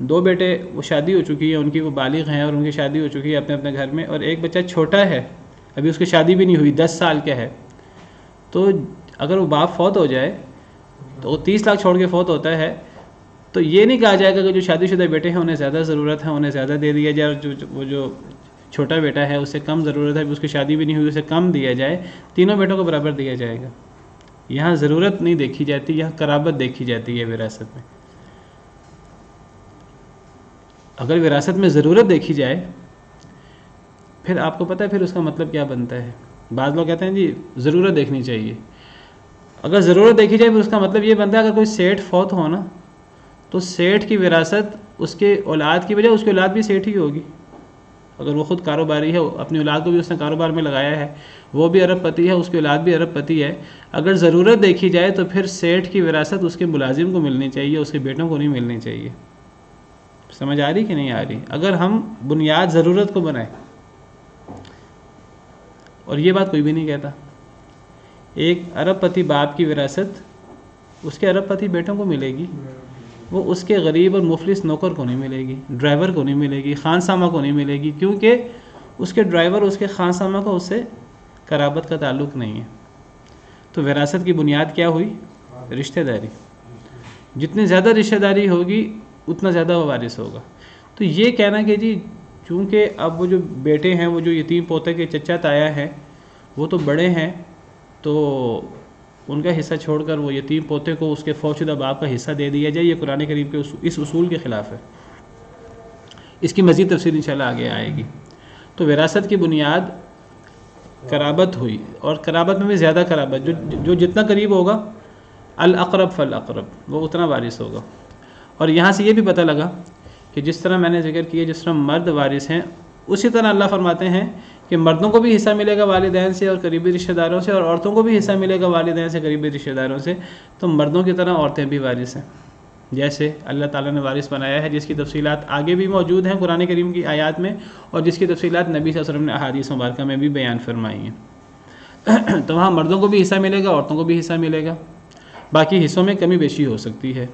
2 بیٹے وہ شادی ہو چکی ہے، ان کی وہ بالغ ہیں اور ان کی شادی ہو چکی ہے اپنے اپنے گھر میں، اور ایک بچہ چھوٹا ہے، ابھی اس کی شادی بھی نہیں ہوئی، 10 سال کا ہے، تو اگر وہ باپ فوت ہو جائے تو وہ 30 لاکھ چھوڑ کے فوت ہوتا ہے، تو یہ نہیں کہا جائے گا کہ جو شادی شدہ بیٹے ہیں انہیں زیادہ ضرورت ہے، انہیں زیادہ دے دیا جائے، اور وہ جو چھوٹا بیٹا ہے اسے کم ضرورت ہے، اس کی شادی بھی نہیں ہوئی، اسے کم دیا جائے۔ تینوں بیٹوں کو برابر دیا جائے گا۔ یہاں ضرورت نہیں دیکھی جاتی، یہاں قرابت دیکھی جاتی ہے وراثت میں۔ اگر وراثت میں ضرورت دیکھی جائے، پھر آپ کو پتہ ہے پھر اس کا مطلب کیا بنتا ہے۔ بعض لوگ کہتے ہیں جی ضرورت دیکھنی چاہیے۔ اگر ضرورت دیکھی جائے پھر اس کا مطلب یہ بنتا ہے اگر کوئی سیٹھ فوت ہو نا، تو سیٹھ کی وراثت اس کے اولاد کی بجائے اس کی اولاد بھی سیٹھ ہی ہوگی۔ اگر وہ خود کاروباری ہے، اپنی اولاد کو بھی اس نے کاروبار میں لگایا ہے، وہ بھی ارب پتی ہے، اس کی اولاد بھی ارب پتی ہے، اگر ضرورت دیکھی جائے تو پھر سیٹھ کی وراثت اس کے ملازم کو ملنی چاہیے، اس کے بیٹوں کو نہیں ملنی چاہیے۔ سمجھ آ رہی کہ نہیں آ رہی؟ اگر ہم بنیاد ضرورت کو بنائیں، اور یہ بات کوئی بھی نہیں کہتا، ایک ارب پتی باپ کی وراثت اس کے ارب پتی بیٹوں کو ملے گی، وہ اس کے غریب اور مفلس نوکر کو نہیں ملے گی، ڈرائیور کو نہیں ملے گی، خانسامہ کو نہیں ملے گی، کیونکہ اس کے ڈرائیور اس کے خانسامہ کا اس سے قرابت کا تعلق نہیں ہے۔ تو وراثت کی بنیاد کیا ہوئی؟ رشتہ داری۔ جتنی زیادہ رشتہ داری ہوگی اتنا زیادہ وہ وارث ہوگا۔ تو یہ کہنا کہ جی چونکہ اب وہ جو بیٹے ہیں، وہ جو یتیم پوتے کے چچا تایا ہیں، وہ تو بڑے ہیں، تو ان کا حصہ چھوڑ کر وہ یتیم پوتے کو اس کے فوت شدہ باپ کا حصہ دے دیا جائے، یہ قرآن کریم کے اس اصول کے خلاف ہے۔ اس کی مزید تفصیل انشاءاللہ آگے آئے گی۔ تو وراثت کی بنیاد قرابت ہوئی، اور قرابت میں بھی زیادہ قرابت، جو جتنا قریب ہوگا الاقرب فالاقرب، وہ اتنا وارث ہوگا۔ اور یہاں سے یہ بھی پتہ لگا کہ جس طرح میں نے ذکر کیا جس طرح مرد وارث ہیں، اسی طرح اللہ فرماتے ہیں کہ مردوں کو بھی حصہ ملے گا والدین سے اور قریبی رشتہ داروں سے، اور عورتوں کو بھی حصہ ملے گا والدین سے قریبی رشتہ داروں سے۔ تو مردوں کی طرح عورتیں بھی وارث ہیں، جیسے اللہ تعالیٰ نے وارث بنایا ہے، جس کی تفصیلات آگے بھی موجود ہیں قرآن کریم کی آیات میں، اور جس کی تفصیلات نبی صلی اللہ علیہ وسلم نے احادیث مبارکہ میں بھی بیان فرمائی ہیں۔ تو وہاں مردوں کو بھی حصہ ملے گا، عورتوں کو بھی حصہ ملے گا، باقی حصوں میں کمی بیشی ہو سکتی ہے،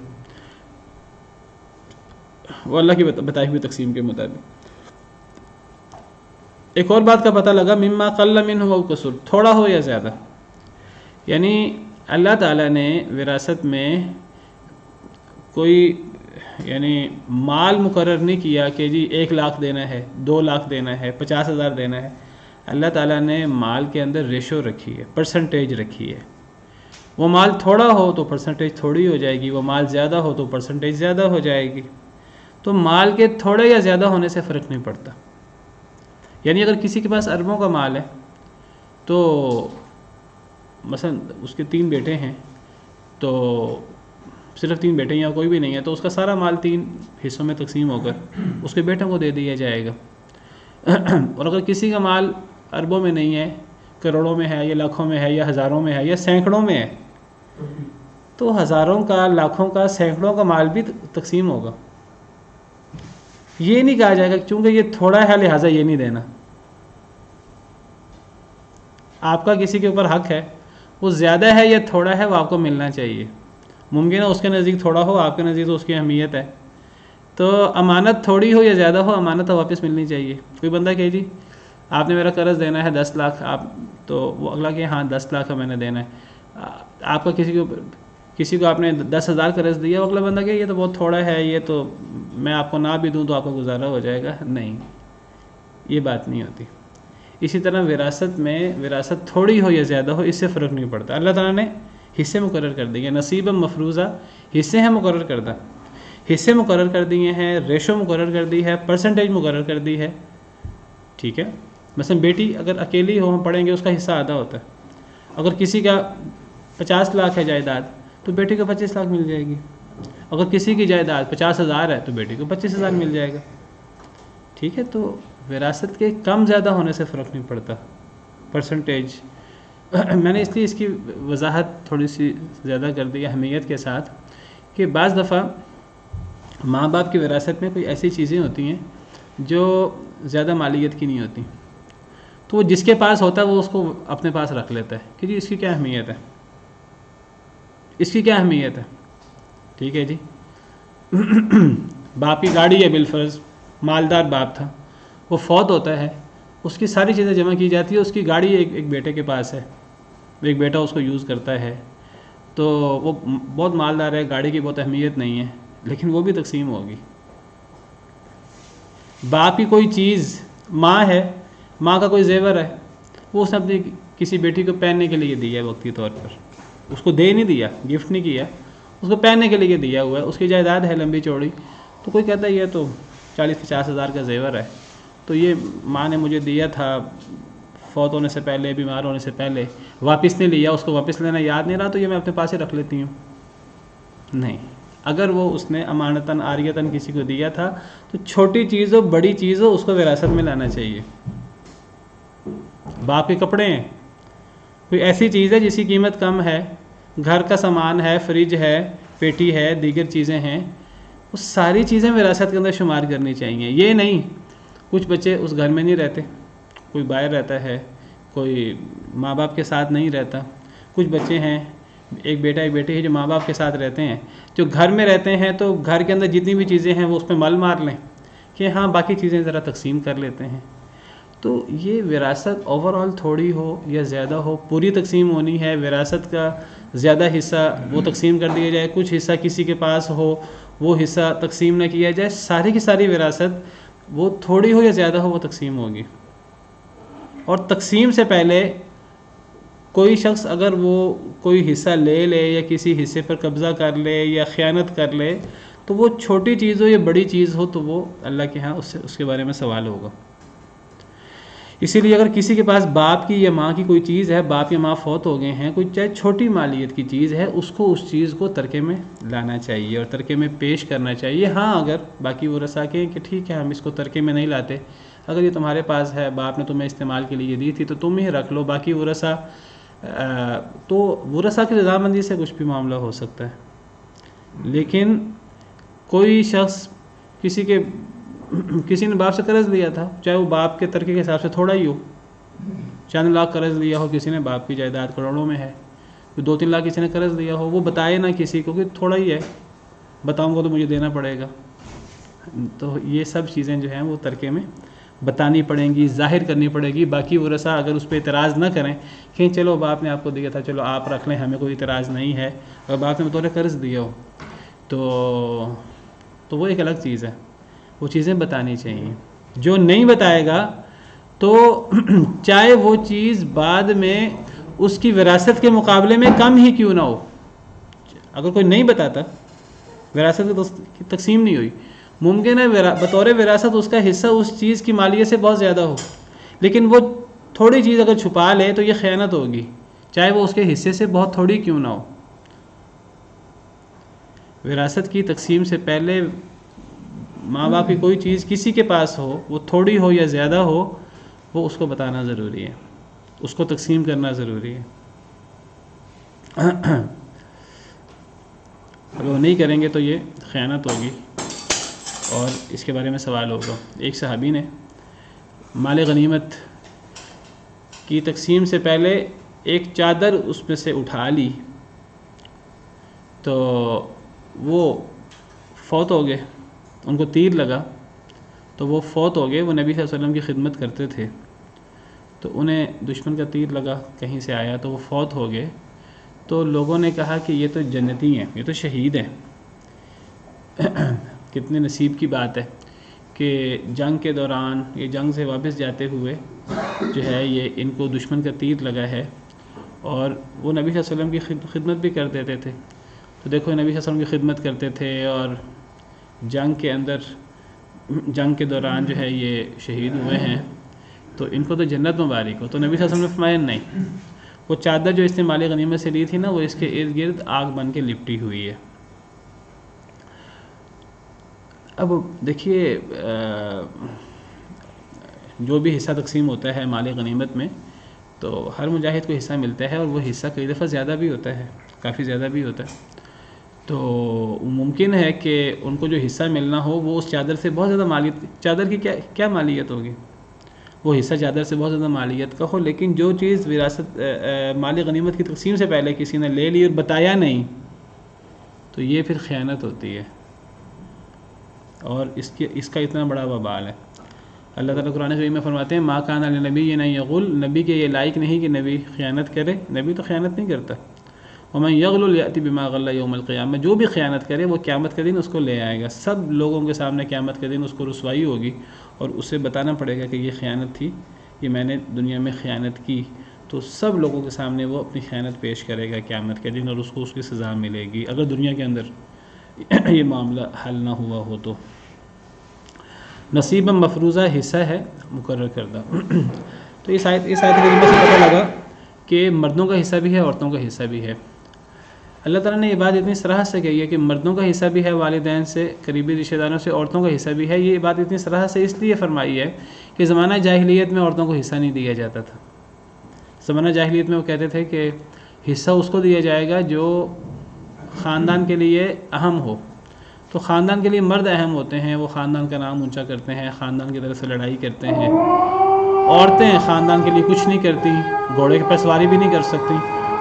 وہ اللہ کی بتائی ہوئی تقسیم کے مطابق۔ ایک اور بات کا پتہ لگا، مما قل منہ او کثر، تھوڑا ہو یا زیادہ، یعنی اللہ تعالیٰ نے وراثت میں کوئی مال مقرر نہیں کیا کہ جی 1 لاکھ دینا ہے، 2 لاکھ دینا ہے، 50,000 دینا ہے۔ اللہ تعالیٰ نے مال کے اندر ریشو رکھی ہے، پرسنٹیج رکھی ہے. وہ مال تھوڑا ہو تو پرسنٹیج تھوڑی ہو جائے گی، وہ مال زیادہ ہو تو پرسنٹیج زیادہ ہو جائے گی. تو مال کے تھوڑے یا زیادہ ہونے سے فرق نہیں پڑتا. یعنی اگر کسی کے پاس اربوں کا مال ہے تو مثلا اس کے 3 بیٹے ہیں، تو صرف 3 بیٹے یا کوئی بھی نہیں ہے تو اس کا سارا مال 3 حصوں میں تقسیم ہو کر اس کے بیٹوں کو دے دیا جائے گا. اور اگر کسی کا مال اربوں میں نہیں ہے، کروڑوں میں ہے یا لاکھوں میں ہے یا ہزاروں میں ہے یا سینکڑوں میں ہے، تو ہزاروں کا، لاکھوں کا، سینکڑوں کا مال بھی تقسیم ہوگا. یہ نہیں کہا جائے گا چونکہ یہ تھوڑا ہے لہٰذا یہ نہیں دینا. آپ کا کسی کے اوپر حق ہے، وہ زیادہ ہے یا تھوڑا ہے، وہ آپ کو ملنا چاہیے. ممکن ہے اس کے نزدیک تھوڑا ہو، آپ کے نزدیک تو اس کی اہمیت ہے. تو امانت تھوڑی ہو یا زیادہ ہو، امانت واپس ملنی چاہیے. کوئی بندہ کہے جی آپ نے میرا قرض دینا ہے 10 لاکھ، آپ تو وہ اگلا کہ ہاں 10 لاکھ کا میں نے دینا ہے. آپ کا کسی کو آپ نے 10,000 قرض دیا، وہ اگلا بندہ کہ یہ تو بہت تھوڑا ہے، یہ تو میں آپ کو نہ بھی دوں تو آپ کا گزارا ہو جائے گا. نہیں، یہ بات نہیں ہوتی. اسی طرح وراثت تھوڑی ہو یا زیادہ ہو، اس سے فرق نہیں پڑتا. اللہ تعالیٰ نے حصے مقرر کر دیے، نصیب مفروضہ، حصے ہیں مقرر کردہ، حصے مقرر کر دیے ہیں، ریشو مقرر کر دی ہے، پرسنٹیج مقرر کر دی ہے. ٹھیک ہے. مثلا بیٹی اگر اکیلی ہو، ہم پڑھیں گے اس کا حصہ آدھا ہوتا ہے. اگر کسی کا 50 لاکھ ہے جائیداد تو بیٹی کو 25 لاکھ مل جائے گی. اگر کسی کی جائیداد 50,000 ہے تو بیٹی کو 25,000 مل جائے گا. ٹھیک ہے. تو وراثت کے کم زیادہ ہونے سے فرق نہیں پڑتا. پرسنٹیج میں نے اس لیے اس کی وضاحت تھوڑی سی زیادہ کر دی اہمیت کے ساتھ کہ بعض دفعہ ماں باپ کی وراثت میں کوئی ایسی چیزیں ہوتی ہیں جو زیادہ مالیت کی نہیں ہوتی، تو وہ جس کے پاس ہوتا ہے وہ اس کو اپنے پاس رکھ لیتا ہے کہ جی اس کی کیا اہمیت ہے، اس کی کیا اہمیت ہے. ٹھیک ہے جی. باپ کی گاڑی ہے، بالفرض مالدار باپ تھا، وہ فوت ہوتا ہے، اس کی ساری چیزیں جمع کی جاتی ہے. اس کی گاڑی ایک بیٹے کے پاس ہے، ایک بیٹا اس کو یوز کرتا ہے، تو وہ بہت مالدار ہے، گاڑی کی بہت اہمیت نہیں ہے، لیکن وہ بھی تقسیم ہوگی. باپ کی کوئی چیز، ماں ہے، ماں کا کوئی زیور ہے، وہ اس نے اپنی کسی بیٹی کو پہننے کے لیے دیا ہے وقتی طور پر، اس کو دے نہیں دیا، گفٹ نہیں کیا، اس کو پہننے کے لیے دیا ہوا ہے. اس کی جائیداد ہے لمبی چوڑی، تو کوئی کہتا ہے یہ تو 40-50 ہزار کا زیور ہے، تو یہ ماں نے مجھے دیا تھا فوت ہونے سے پہلے، بیمار ہونے سے پہلے، واپس نہیں لیا، اس کو واپس لینا یاد نہیں رہا تو یہ میں اپنے پاس ہی رکھ لیتی ہوں. نہیں، اگر وہ اس نے امانتاً عاریتاً کسی کو دیا تھا تو چھوٹی چیز ہو بڑی چیز ہو اس کو وراثت میں لانا چاہیے. باپ کے کپڑے ہیں، کوئی ایسی چیز ہے جس کی قیمت کم ہے، گھر کا سامان ہے، فریج ہے، پیٹی ہے، دیگر چیزیں ہیں، وہ ساری چیزیں وراثت کے اندر شمار کرنی چاہیے. یہ نہیں کچھ بچے اس گھر میں نہیں رہتے، کوئی باہر رہتا ہے، کوئی ماں باپ کے ساتھ نہیں رہتا. کچھ بچے ہیں، ایک بیٹا ایک بیٹی ہے جو ماں باپ کے ساتھ رہتے ہیں، جو گھر میں رہتے ہیں تو گھر کے اندر جتنی بھی چیزیں ہیں وہ اس پہ مل مار لیں کہ ہاں باقی چیزیں ذرا تقسیم کر لیتے ہیں. تو یہ وراثت اوور آل تھوڑی ہو یا زیادہ ہو، پوری تقسیم ہونی ہے. وراثت کا زیادہ حصہ وہ تقسیم کر دیا جائے، کچھ حصہ کسی کے پاس ہو وہ حصہ تقسیم نہ کیا جائے. ساری کی ساری وراثت وہ تھوڑی ہو یا زیادہ ہو وہ تقسیم ہوگی. اور تقسیم سے پہلے کوئی شخص اگر وہ کوئی حصہ لے لے یا کسی حصے پر قبضہ کر لے یا خیانت کر لے تو وہ چھوٹی چیز ہو یا بڑی چیز ہو تو وہ اللہ کے ہاں اس کے بارے میں سوال ہوگا. اسی لیے اگر کسی کے پاس باپ کی یا ماں کی کوئی چیز ہے، باپ یا ماں فوت ہو گئے ہیں، کوئی چاہے چھوٹی مالیت کی چیز ہے، اس کو اس چیز کو ترکے میں لانا چاہیے اور ترکے میں پیش کرنا چاہیے. ہاں اگر باقی ورثاء کہیں کہ ٹھیک ہے ہم اس کو ترکے میں نہیں لاتے، اگر یہ تمہارے پاس ہے، باپ نے تمہیں استعمال کے لیے دی تھی تو تم ہی رکھ لو، باقی ورثاء تو ورثاء کی رضامندی سے کچھ بھی معاملہ ہو سکتا ہے. لیکن کوئی شخص کسی نے باپ سے قرض لیا تھا، چاہے وہ باپ کے ترکے کے حساب سے تھوڑا ہی ہو، چند لاکھ قرض لیا ہو کسی نے، باپ کی جائیداد کروڑوں میں ہے، 2-3 لاکھ کسی نے قرض لیا ہو، وہ بتائے نہ کسی کو کہ تھوڑا ہی ہے، بتاؤں گا تو مجھے دینا پڑے گا. تو یہ سب چیزیں جو ہیں وہ ترکے میں بتانی پڑیں گی، ظاہر کرنی پڑے گی. باقی ورثاء اگر اس پہ اعتراض نہ کریں کہ چلو باپ نے آپ کو دیا تھا، چلو آپ رکھ لیں، ہمیں کوئی اعتراض نہیں ہے، اگر باپ نے بطور قرض دیا ہو تو وہ ایک الگ چیز ہے، وہ چیزیں بتانی چاہیے. جو نہیں بتائے گا تو چاہے وہ چیز بعد میں اس کی وراثت کے مقابلے میں کم ہی کیوں نہ ہو. اگر کوئی نہیں بتاتا، وراثت کی تقسیم نہیں ہوئی، ممکن ہے بطور وراثت اس کا حصہ اس چیز کی مالیت سے بہت زیادہ ہو، لیکن وہ تھوڑی چیز اگر چھپا لے تو یہ خیانت ہوگی، چاہے وہ اس کے حصے سے بہت تھوڑی کیوں نہ ہو. وراثت کی تقسیم سے پہلے ماں باپ کی کوئی چیز کسی کے پاس ہو، وہ تھوڑی ہو یا زیادہ ہو، وہ اس کو بتانا ضروری ہے، اس کو تقسیم کرنا ضروری ہے. اگر وہ نہیں کریں گے تو یہ خیانت ہوگی اور اس کے بارے میں سوال ہوگا. ایک صحابی نے مال غنیمت کی تقسیم سے پہلے ایک چادر اس میں سے اٹھا لی تو وہ فوت ہو گئے، ان کو تیر لگا تو وہ فوت ہو گئے. وہ نبی صلی اللہ علیہ وسلم کی خدمت کرتے تھے تو انہیں دشمن کا تیر لگا، کہیں سے آیا تو وہ فوت ہو گئے. تو لوگوں نے کہا کہ یہ تو جنتی ہیں، یہ تو شہید ہیں. کتنے نصیب کی بات ہے کہ جنگ کے دوران یہ جنگ سے واپس جاتے ہوئے جو ہے یہ ان کو دشمن کا تیر لگا ہے، اور وہ نبی صلی اللہ علیہ وسلم کی خدمت بھی کر دیتے تھے. تو دیکھو نبی صلی اللہ علیہ وسلم کی خدمت کرتے تھے اور جنگ کے اندر جنگ کے دوران جو ہے یہ شہید ہوئے ہیں، تو ان کو تو جنت مبارک ہو. تو نبی صلی اللہ علیہ وسلم نے فرمایا نہیں، وہ چادر جو اس نے مال غنیمت سے لی تھی نا، وہ اس کے ارد گرد آگ بن کے لپٹی ہوئی ہے. اب دیکھیے جو بھی حصہ تقسیم ہوتا ہے مال غنیمت میں تو ہر مجاہد کو حصہ ملتا ہے، اور وہ حصہ کئی دفعہ زیادہ بھی ہوتا ہے، کافی زیادہ بھی ہوتا ہے. تو ممکن ہے کہ ان کو جو حصہ ملنا ہو وہ اس چادر سے بہت زیادہ مالیت، چادر کی کیا مالیت ہوگی، وہ حصہ چادر سے بہت زیادہ مالیت کا ہو، لیکن جو چیز وراثت مال غنیمت کی تقسیم سے پہلے کسی نے لے لی اور بتایا نہیں تو یہ پھر خیانت ہوتی ہے، اور اس کا اتنا بڑا وبال ہے. اللہ تعالیٰ قرآن کریم میں فرماتے ہیں ما کان للنبی ان یغل، نبی کے یہ لائق نہیں کہ نبی خیانت کرے، نبی تو خیانت نہیں کرتا. ومن یغل یأتی بما غل یوم القیامہ، جو بھی خیانت کرے وہ قیامت کے دن اس کو لے آئے گا. سب لوگوں کے سامنے قیامت کے دن اس کو رسوائی ہوگی اور اسے بتانا پڑے گا کہ یہ خیانت تھی، یہ میں نے دنیا میں خیانت کی. تو سب لوگوں کے سامنے وہ اپنی خیانت پیش کرے گا قیامت کے دن، اور اس کو اس کی سزا ملے گی اگر دنیا کے اندر یہ معاملہ حل نہ ہوا ہو. تو نصیب مفروضہ حصہ ہے مقرر کردہ. تو اس آیت کریمہ سے پتہ لگا کہ مردوں کا حصہ بھی ہے، عورتوں کا حصہ بھی ہے. اللہ تعالیٰ نے یہ بات اتنی صراحت سے کہی ہے کہ مردوں کا حصہ بھی ہے والدین سے، قریبی رشتہ داروں سے، عورتوں کا حصہ بھی ہے. یہ بات اتنی صراحت سے اس لیے فرمائی ہے کہ زمانہ جاہلیت میں عورتوں کو حصہ نہیں دیا جاتا تھا. زمانہ جاہلیت میں وہ کہتے تھے کہ حصہ اس کو دیا جائے گا جو خاندان کے لیے اہم ہو. تو خاندان کے لیے مرد اہم ہوتے ہیں، وہ خاندان کا نام اونچا کرتے ہیں، خاندان کی طرف سے لڑائی کرتے ہیں. عورتیں خاندان کے لیے کچھ نہیں کرتی، گھوڑے پر سواری بھی نہیں کر سکتی،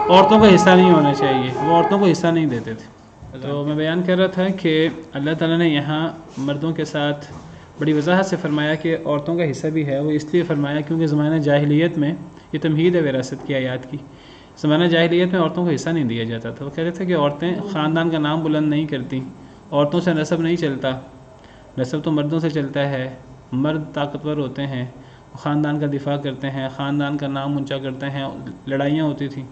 عورتوں کا حصہ نہیں ہونا چاہیے، وہ عورتوں کو حصہ نہیں دیتے تھے. تو میں بیان کر رہا تھا کہ اللہ تعالیٰ نے یہاں مردوں کے ساتھ بڑی وضاحت سے فرمایا کہ عورتوں کا حصہ بھی ہے. وہ اس لیے فرمایا کیونکہ زمانہ جاہلیت میں، یہ تمہید ہے وراثت کی آیات کی، زمانہ جاہلیت میں عورتوں کو حصہ نہیں دیا جاتا تھا. وہ کہتے تھے کہ عورتیں خاندان کا نام بلند نہیں کرتی، عورتوں سے نسب نہیں چلتا، نسب تو مردوں سے چلتا ہے، مرد طاقتور ہوتے ہیں، خاندان کا دفاع کرتے ہیں، خاندان کا نام اونچا کرتے ہیں. لڑائیاں ہوتی تھیں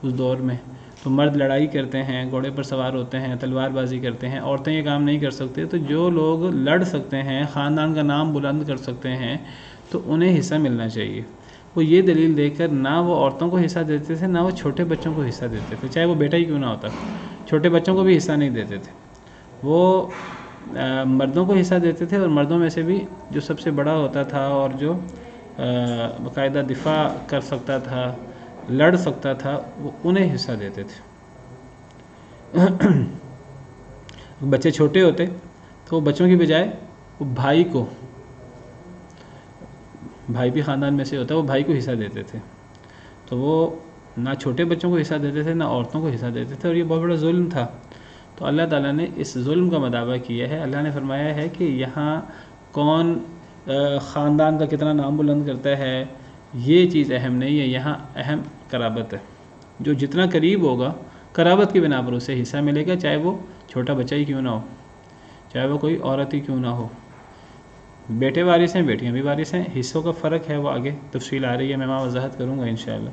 اس دور میں تو مرد لڑائی کرتے ہیں، گھوڑے پر سوار ہوتے ہیں، تلوار بازی کرتے ہیں، عورتیں یہ کام نہیں کر سکتے. تو جو لوگ لڑ سکتے ہیں، خاندان کا نام بلند کر سکتے ہیں، تو انہیں حصہ ملنا چاہیے. وہ یہ دلیل دے کر نہ وہ عورتوں کو حصہ دیتے تھے، نہ وہ چھوٹے بچوں کو حصہ دیتے تھے، چاہے وہ بیٹا ہی کیوں نہ ہوتا. چھوٹے بچوں کو بھی حصہ نہیں دیتے تھے، وہ مردوں کو حصہ دیتے تھے، اور مردوں میں سے بھی جو سب سے بڑا ہوتا تھا اور جو باقاعدہ دفاع کر سکتا تھا، لڑ سکتا تھا، وہ انہیں حصہ دیتے تھے. بچے چھوٹے ہوتے تو وہ بچوں کی بجائے وہ بھائی کو، بھائی بھی خاندان میں سے ہوتا ہے، وہ بھائی کو حصہ دیتے تھے. تو وہ نہ چھوٹے بچوں کو حصہ دیتے تھے، نہ عورتوں کو حصہ دیتے تھے، اور یہ بہت بڑا ظلم تھا. تو اللہ تعالیٰ نے اس ظلم کا مداوع کیا ہے. اللہ نے فرمایا ہے کہ یہاں کون خاندان کا کتنا نام بلند کرتا ہے یہ چیز اہم نہیں ہے، یہاں اہم قرابت ہے. جو جتنا قریب ہوگا قرابت کی بنا پر اسے حصہ ملے گا، چاہے وہ چھوٹا بچہ ہی کیوں نہ ہو، چاہے وہ کوئی عورت ہی کیوں نہ ہو. بیٹے وارث ہیں، بیٹیاں بھی وارث ہیں، حصوں کا فرق ہے وہ آگے تفصیل آ رہی ہے، میں وہاں وضاحت کروں گا انشاءاللہ۔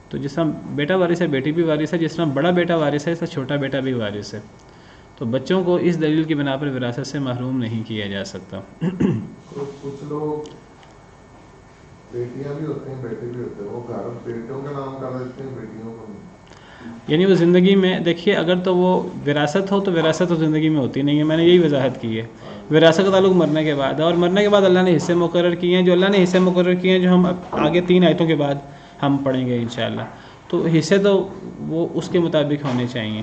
تو جس طرح بیٹا وارث ہے بیٹی بھی وارث ہے، جس طرح بڑا بیٹا وارث ہے اس طرح چھوٹا بیٹا بھی وارث ہے۔ تو بچوں کو اس دلیل کی بنا پر وراثت سے محروم نہیں کیا جا سکتا۔ کچھ لوگ بیٹیاں بھی ہوتے ہیں بیٹے بھی ہوتے ہیں، وہ گھر بیٹوں کا نام کر دیتے ہیں بیٹیوں کو، یعنی وہ زندگی میں دیکھیے اگر تو وہ وراثت ہو تو وراثت تو زندگی میں ہوتی نہیں ہے، میں نے یہی وضاحت کی ہے۔ وراثت کا تعلق مرنے کے بعد ہے، اور مرنے کے بعد اللہ نے حصے مقرر کیے ہیں، جو اللہ نے حصے مقرر کیے ہیں جو ہم آگے 3 آیتوں کے بعد ہم پڑھیں گے انشاءاللہ۔ تو حصے تو وہ اس کے مطابق ہونے چاہیے۔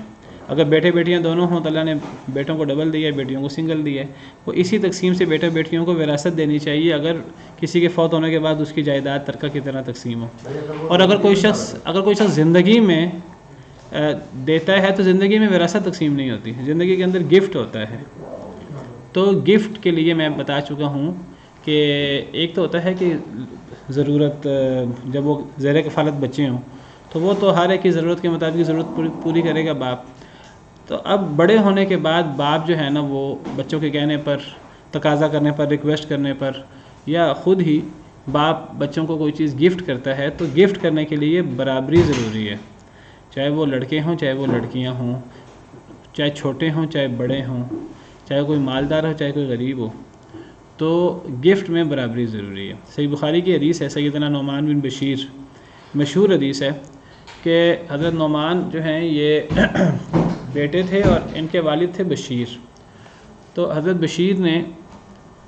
اگر بیٹے بیٹیاں دونوں ہوں تو اللہ نے بیٹوں کو ڈبل دیا ہے، بیٹیوں کو سنگل دیا ہے، وہ اسی تقسیم سے بیٹے بیٹیوں کو وراثت دینی چاہیے اگر کسی کے فوت ہونے کے بعد اس کی جائیداد ترکہ کی طرح تقسیم ہو۔ اور اگر کوئی شخص زندگی میں دیتا ہے تو زندگی میں وراثت تقسیم نہیں ہوتی، زندگی کے اندر گفٹ ہوتا ہے۔ تو گفٹ کے لیے میں بتا چکا ہوں کہ ایک تو ہوتا ہے کہ ضرورت، جب وہ زیر کفالت بچے ہوں تو وہ تو ہر ایک کی ضرورت کے مطابق ضرورت پوری کرے گا باپ۔ تو اب بڑے ہونے کے بعد باپ جو ہے نا وہ بچوں کے کہنے پر، تقاضا کرنے پر، ریکویسٹ کرنے پر، یا خود ہی باپ بچوں کو کوئی چیز گفٹ کرتا ہے تو گفٹ کرنے کے لیے برابری ضروری ہے، چاہے وہ لڑکے ہوں چاہے وہ لڑکیاں ہوں، چاہے چھوٹے ہوں چاہے بڑے ہوں، چاہے کوئی مالدار ہو چاہے کوئی غریب ہو، تو گفٹ میں برابری ضروری ہے۔ صحیح بخاری کی حدیث ہے، سیدنا نعمان بن بشیر، مشہور حدیث ہے کہ حضرت نعمان جو ہیں یہ بیٹے تھے اور ان کے والد تھے بشیر۔ تو حضرت بشیر نے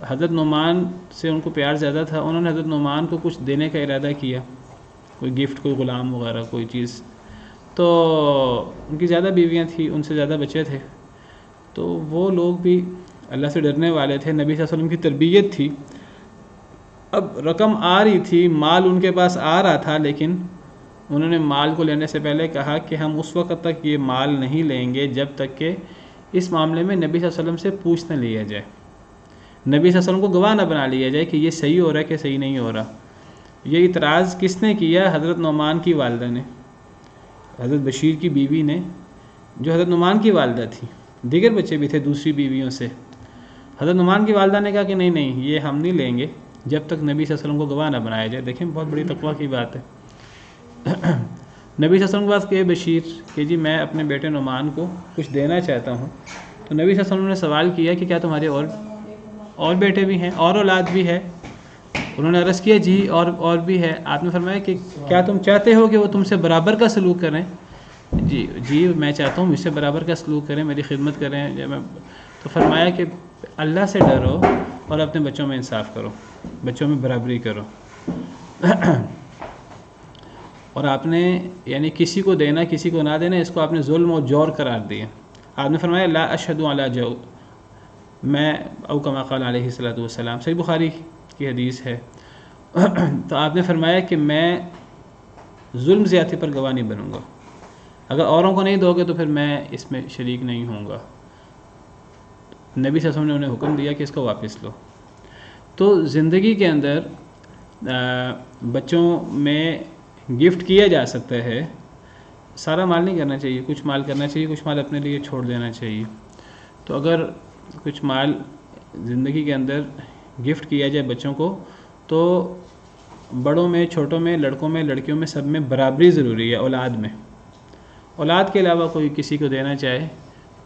حضرت نعمان سے ان کو پیار زیادہ تھا، انہوں نے حضرت نعمان کو کچھ دینے کا ارادہ کیا، کوئی گفٹ، کوئی غلام وغیرہ کوئی چیز۔ تو ان کی زیادہ بیویاں تھیں، ان سے زیادہ بچے تھے، تو وہ لوگ بھی اللہ سے ڈرنے والے تھے، نبی صلی اللہ علیہ وسلم کی تربیت تھی۔ اب رقم آ رہی تھی، مال ان کے پاس آ رہا تھا، لیکن انہوں نے مال کو لینے سے پہلے کہا کہ ہم اس وقت تک یہ مال نہیں لیں گے جب تک کہ اس معاملے میں نبی صلی اللہ علیہ وسلم سے پوچھ نہ لیا جائے، نبی صلی اللہ علیہ وسلم کو گواہ نہ بنا لیا جائے کہ یہ صحیح ہو رہا ہے کہ صحیح نہیں ہو رہا۔ یہ اعتراض کس نے کیا؟ حضرت نعمان کی والدہ نے، حضرت بشیر کی بیوی نے، جو حضرت نعمان کی والدہ تھی، دیگر بچے بھی تھے دوسری بیویوں سے۔ حضرت نعمان کی والدہ نے کہا کہ نہیں یہ ہم نہیں لیں گے جب تک نبی صلی اللہ علیہ وسلم کو گواہ نہ بنایا جائے۔ دیکھیں بہت بڑی تقویٰ کی بات ہے۔ نبی صلی اللہ علیہ وسلم کے پاس کہ بشیر کہ جی میں اپنے بیٹے نعمان کو کچھ دینا چاہتا ہوں، تو نبی صلی اللہ علیہ وسلم نے سوال کیا کہ کیا تمہارے اور بیٹے بھی ہیں، اور اولاد بھی ہے؟ انہوں نے عرض کیا جی اور بھی ہے۔ آپ نے فرمایا کہ کیا تم چاہتے ہو کہ وہ تم سے برابر کا سلوک کریں؟ جی میں چاہتا ہوں مجھ سے برابر کا سلوک کریں، میری خدمت کریں۔ تو فرمایا کہ اللہ سے ڈرو اور اپنے بچوں میں انصاف کرو، بچوں میں برابری کرو۔ اور آپ نے یعنی کسی کو دینا کسی کو نہ دینا، اس کو آپ نے ظلم و جور قرار دیا۔ آپ نے فرمایا لا اشہد علی جو، میں او کما قال علیہ الصلوۃ والسلام، صحیح بخاری کی حدیث ہے۔ تو آپ نے فرمایا کہ میں ظلم زیادتی پر گواہ نہیں بنوں گا، اگر اوروں کو نہیں دو گے تو پھر میں اس میں شریک نہیں ہوں گا۔ نبی صلی اللہ علیہ وسلم نے انہیں حکم دیا کہ اس کو واپس لو۔ تو زندگی کے اندر بچوں میں گفٹ کیا جا سکتا ہے، سارا مال نہیں کرنا چاہیے، کچھ مال کرنا چاہیے، کچھ مال اپنے لیے چھوڑ دینا چاہیے۔ تو اگر کچھ مال زندگی کے اندر گفٹ کیا جائے بچوں کو تو بڑوں میں چھوٹوں میں لڑکوں میں لڑکیوں میں سب میں برابری ضروری ہے۔ اولاد کے علاوہ کوئی کسی کو دینا چاہے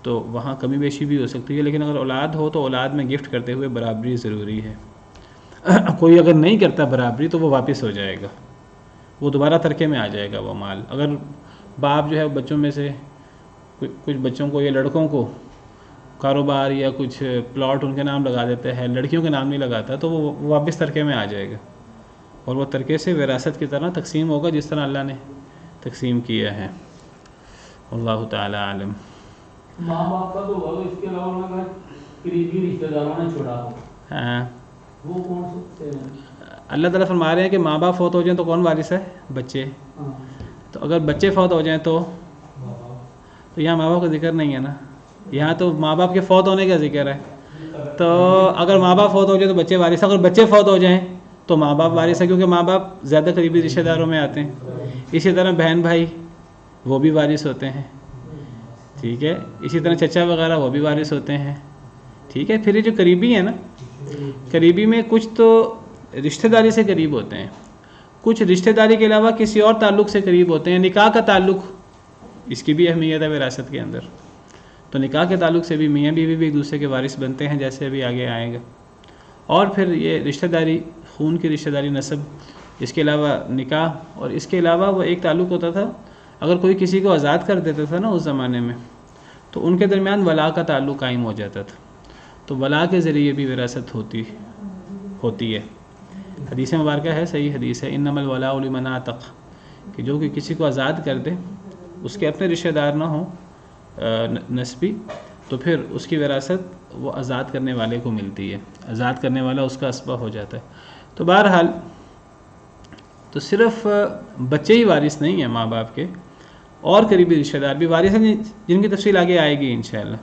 تو وہاں کمی بیشی بھی ہو سکتی ہے، لیکن اگر اولاد ہو تو اولاد میں گفٹ کرتے ہوئے برابری ضروری ہے۔ کوئی اگر نہیں کرتا برابری تو وہ واپس ہو جائے گا، وہ دوبارہ ترکے میں آ جائے گا وہ مال۔ اگر باپ جو ہے بچوں میں سے کچھ بچوں کو یا لڑکوں کو کاروبار یا کچھ پلاٹ ان کے نام لگا دیتا ہے، لڑکیوں کے نام نہیں لگاتا، تو وہ واپس ترکے میں آ جائے گا، اور وہ ترکے سے وراثت کی طرح تقسیم ہوگا جس طرح اللہ نے تقسیم کیا ہے۔ اللہ تعالی عالم۔ ماں باپ کا تو ہوگا، اس کے علاوہ اگر قریبی رشتہ داروں نے چھوڑا ہو وہ کون سکتے ہیں؟ اللہ تعالیٰ فرما رہے ہیں کہ ماں باپ فوت ہو جائیں تو کون وارث ہے؟ بچے۔ تو اگر بچے فوت ہو جائیں تو یہاں ماں باپ کا ذکر نہیں ہے نا، یہاں تو ماں باپ کے فوت ہونے کا ذکر ہے۔ تو اگر ماں باپ فوت ہو جائے تو بچے وارث ہیں، اگر بچے فوت ہو جائیں تو ماں باپ وارث ہے، کیونکہ ماں باپ زیادہ قریبی رشتہ داروں میں آتے ہیں۔ اسی طرح بہن بھائی وہ بھی وارث ہوتے ہیں، ٹھیک ہے۔ اسی طرح چچا وغیرہ وہ بھی وارث ہوتے ہیں، ٹھیک ہے. پھر یہ جو قریبی ہیں نا، قریبی میں کچھ تو رشتہ داری سے قریب ہوتے ہیں، کچھ رشتہ داری کے علاوہ کسی اور تعلق سے قریب ہوتے ہیں. نکاح کا تعلق، اس کی بھی اہمیت ہے وراثت کے اندر. تو نکاح کے تعلق سے بھی میاں بیوی بھی ایک دوسرے کے وارث بنتے ہیں، جیسے ابھی آگے آئے گا. اور پھر یہ رشتہ داری، خون کی رشتہ داری، نسب، اس کے علاوہ نکاح، اور اس کے علاوہ وہ ایک تعلق ہوتا تھا، اگر کوئی کسی کو آزاد کر دیتا تھا نا اس زمانے میں، تو ان کے درمیان ولا کا تعلق قائم ہو جاتا تھا. تو ولا کے ذریعے بھی وراثت ہوتی ہے. حدیث مبارکہ ہے، صحیح حدیث ہے، انما الولاء لمن اعتق، کہ جو کہ کسی کو آزاد کر دے، اس کے اپنے رشتہ دار نہ ہوں نسبی، تو پھر اس کی وراثت وہ آزاد کرنے والے کو ملتی ہے، آزاد کرنے والا اس کا اسبہ ہو جاتا ہے. تو بہرحال تو صرف بچے ہی وارث نہیں ہیں ماں باپ کے، اور قریبی رشتہ دار بھی وارث ہیں، جن کی تفصیل آگے آئے گی انشاءاللہ.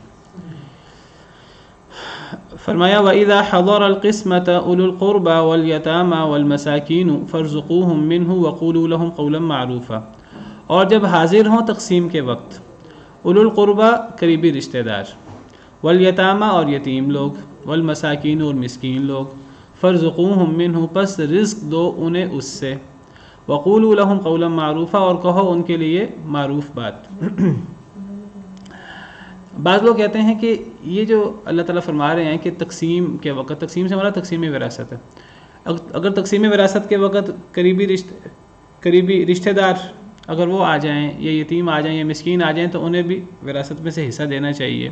فرمایا وَإِذَا حَضَرَ الْقِسْمَةَ أُولُو الْقُرْبَى وَالْيَتَامَى وَالْمَسَاكِينُ فَارْزُقُوهُم مِّنْهُ وَقُولُوا لَهُمْ قَوْلًا مَّعْرُوفًا. اور جب حاضر ہوں تقسیم کے وقت، اولو القربہ قریبی رشتہ دار، والیتامہ اور یتیم لوگ، والمساکین اور مسکین لوگ، فارزقوہم منہ پس رزق دو انہیں اس سے، وقولوا لہم قولا معروفا اور کہو ان کے لیے معروف بات. بعض لوگ کہتے ہیں کہ یہ جو اللہ تعالیٰ فرما رہے ہیں کہ تقسیم کے وقت، تقسیم سے مراد تقسیم وراثت ہے، اگر تقسیم وراثت کے وقت قریبی رشتہ دار اگر وہ آ جائیں، یا یتیم آ جائیں، یا مسکین آ جائیں، تو انہیں بھی وراثت میں سے حصہ دینا چاہیے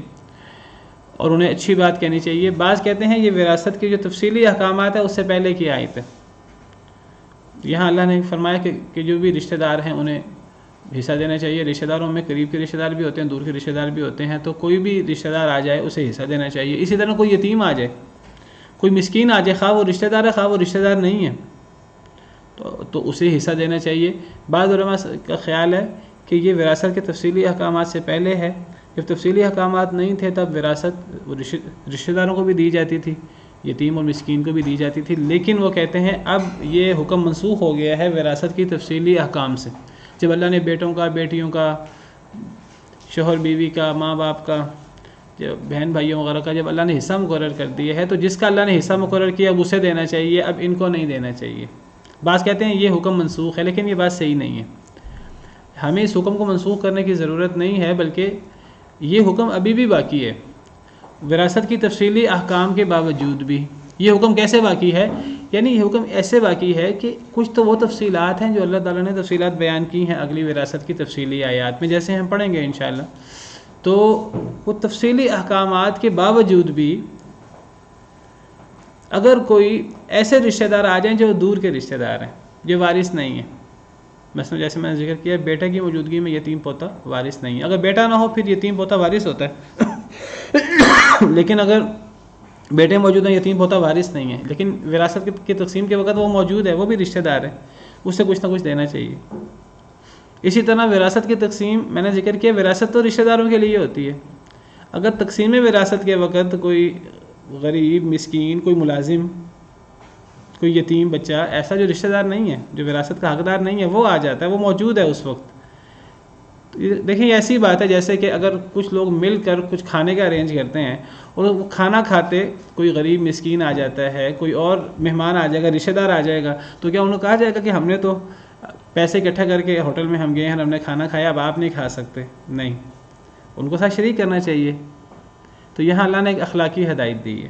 اور انہیں اچھی بات کہنی چاہیے. بعض کہتے ہیں یہ وراثت کے جو تفصیلی احکامات ہیں اس سے پہلے کی آیت ہے. یہاں اللہ نے فرمایا کہ جو بھی رشتہ دار ہیں انہیں حصہ دینا چاہیے. رشتہ داروں میں قریب کے رشتہ دار بھی ہوتے ہیں، دور کے رشتہ دار بھی ہوتے ہیں، تو کوئی بھی رشتہ دار آ جائے اسے حصہ دینا چاہیے. اسی طرح کوئی یتیم آ جائے، کوئی مسکین آ جائے، خواہ وہ رشتہ دار ہے خواہ وہ رشتہ دار نہیں ہے، تو اسے حصہ دینا چاہیے. بعض علماء کا خیال ہے کہ یہ وراثت کے تفصیلی احکامات سے پہلے ہے. جب تفصیلی احکامات نہیں تھے تب وراثت رشتہ داروں کو بھی دی جاتی تھی، یتیم اور مسکین کو بھی دی جاتی تھی. لیکن وہ کہتے ہیں اب یہ حکم منسوخ ہو گیا ہے وراثت کی تفصیلی احکام سے. جب اللہ نے بیٹوں کا، بیٹیوں کا، شوہر بیوی کا، ماں باپ کا، بہن بھائیوں وغیرہ کا جب اللہ نے حصہ مقرر کر دیا ہے، تو جس کا اللہ نے حصہ مقرر کیا اب اسے دینا چاہیے، اب ان کو نہیں دینا چاہیے. بعض کہتے ہیں یہ حکم منسوخ ہے، لیکن یہ بات صحیح نہیں ہے. ہمیں اس حکم کو منسوخ کرنے کی ضرورت نہیں ہے، بلکہ یہ حکم ابھی بھی باقی ہے. وراثت کی تفصیلی احکام کے باوجود بھی یہ حکم کیسے باقی ہے؟ یعنی یہ حکم ایسے باقی ہے کہ کچھ تو وہ تفصیلات ہیں جو اللہ تعالیٰ نے تفصیلات بیان کی ہیں اگلی وراثت کی تفصیلی آیات میں، جیسے ہم پڑھیں گے انشاءاللہ. تو وہ تفصیلی احکامات کے باوجود بھی اگر کوئی ایسے رشتہ دار آ جائیں جو دور کے رشتہ دار ہیں، جو وارث نہیں ہیں، مثلا جیسے میں نے ذکر کیا بیٹا کی موجودگی میں یتیم پوتا وارث نہیں ہے. اگر بیٹا نہ ہو پھر یتیم پوتا وارث ہوتا ہے لیکن اگر بیٹے موجود ہیں، یتیم پوتا وارث نہیں ہے، لیکن وراثت کی تقسیم کے وقت وہ موجود ہے، وہ بھی رشتہ دار ہے، اس سے کچھ نہ کچھ دینا چاہیے. اسی طرح وراثت کی تقسیم میں نے ذکر کیا، وراثت تو رشتہ داروں کے لیے ہوتی ہے. اگر تقسیم وراثت کے وقت کوئی غریب، مسکین، کوئی ملازم، کوئی یتیم بچہ، ایسا جو رشتہ دار نہیں ہے، جو وراثت کا حقدار نہیں ہے، وہ آ جاتا ہے، وہ موجود ہے اس وقت. دیکھیں یہ ایسی بات ہے جیسے کہ اگر کچھ لوگ مل کر کچھ کھانے کا ارینج کرتے ہیں اور وہ کھانا کھاتے کوئی غریب مسکین آ جاتا ہے، کوئی اور مہمان آ جائے گا، رشتہ دار آ جائے گا، تو کیا انہوں کہا جائے گا کہ ہم نے تو پیسے اکٹھا کر کے ہوٹل میں ہم گئے ہیں، ہم نے کھانا کھایا، اب آپ نہیں کھا سکتے؟ نہیں، ان کو ساتھ شریک کرنا چاہیے. تو یہاں اللہ نے ایک اخلاقی ہدایت دی ہے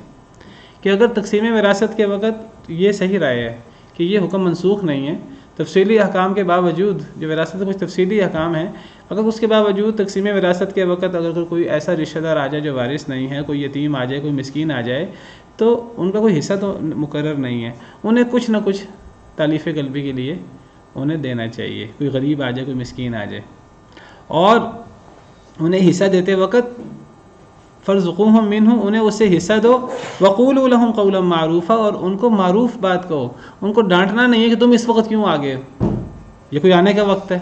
کہ اگر تقسیم وراثت کے وقت یہ صحیح رائے ہے کہ یہ حکم منسوخ نہیں ہے، تفصیلی احکام کے باوجود، جو وراثت کے کچھ تفصیلی احکام ہیں، اگر اس کے باوجود تقسیم وراثت کے وقت اگر کوئی ایسا رشتہ دار آ جائے جو وارث نہیں ہے، کوئی یتیم آ جائے، کوئی مسکین آ جائے، تو ان کا کوئی حصہ تو مقرر نہیں ہے، انہیں کچھ نہ کچھ تالیف قلبی کے لیے انہیں دینا چاہیے. کوئی غریب آ جائے، کوئی مسکین آ جائے، اور انہیں حصہ دیتے وقت فارزقوہم منہ، انہیں اس سے حصہ دو، وقولوا لہم قولا معروفا، اور ان کو معروف بات کہو. ان کو ڈانٹنا نہیں ہے کہ تم اس وقت کیوں آ گئے، یہ کوئی آنے کا وقت ہے،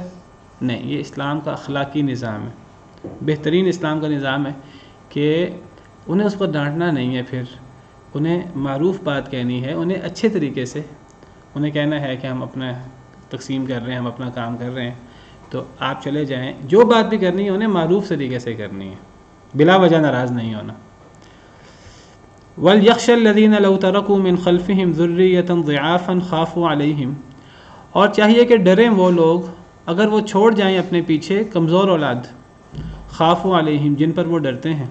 نہیں. یہ اسلام کا اخلاقی نظام ہے، بہترین اسلام کا نظام ہے کہ انہیں اس پر ڈانٹنا نہیں ہے، پھر انہیں معروف بات کہنی ہے، انہیں اچھے طریقے سے انہیں کہنا ہے کہ ہم اپنا تقسیم کر رہے ہیں، ہم اپنا کام کر رہے ہیں، تو آپ چلے جائیں. جو بات بھی کرنی ہے انہیں معروف طریقے سے کرنی ہے، بلا وجہ ناراض نہیں ہونا. وَلْيَخْشَ الَّذِينَ لَوْ تَرَكُوا مِنْ خَلْفِهِمْ ذُرِّيَّةً ضِعَافًا خَافُوا عَلَيْهِمْ، اور چاہیے کہ ڈریں وہ لوگ اگر وہ چھوڑ جائیں اپنے پیچھے کمزور اولاد، خافوا علیہم جن پر وہ ڈرتے ہیں،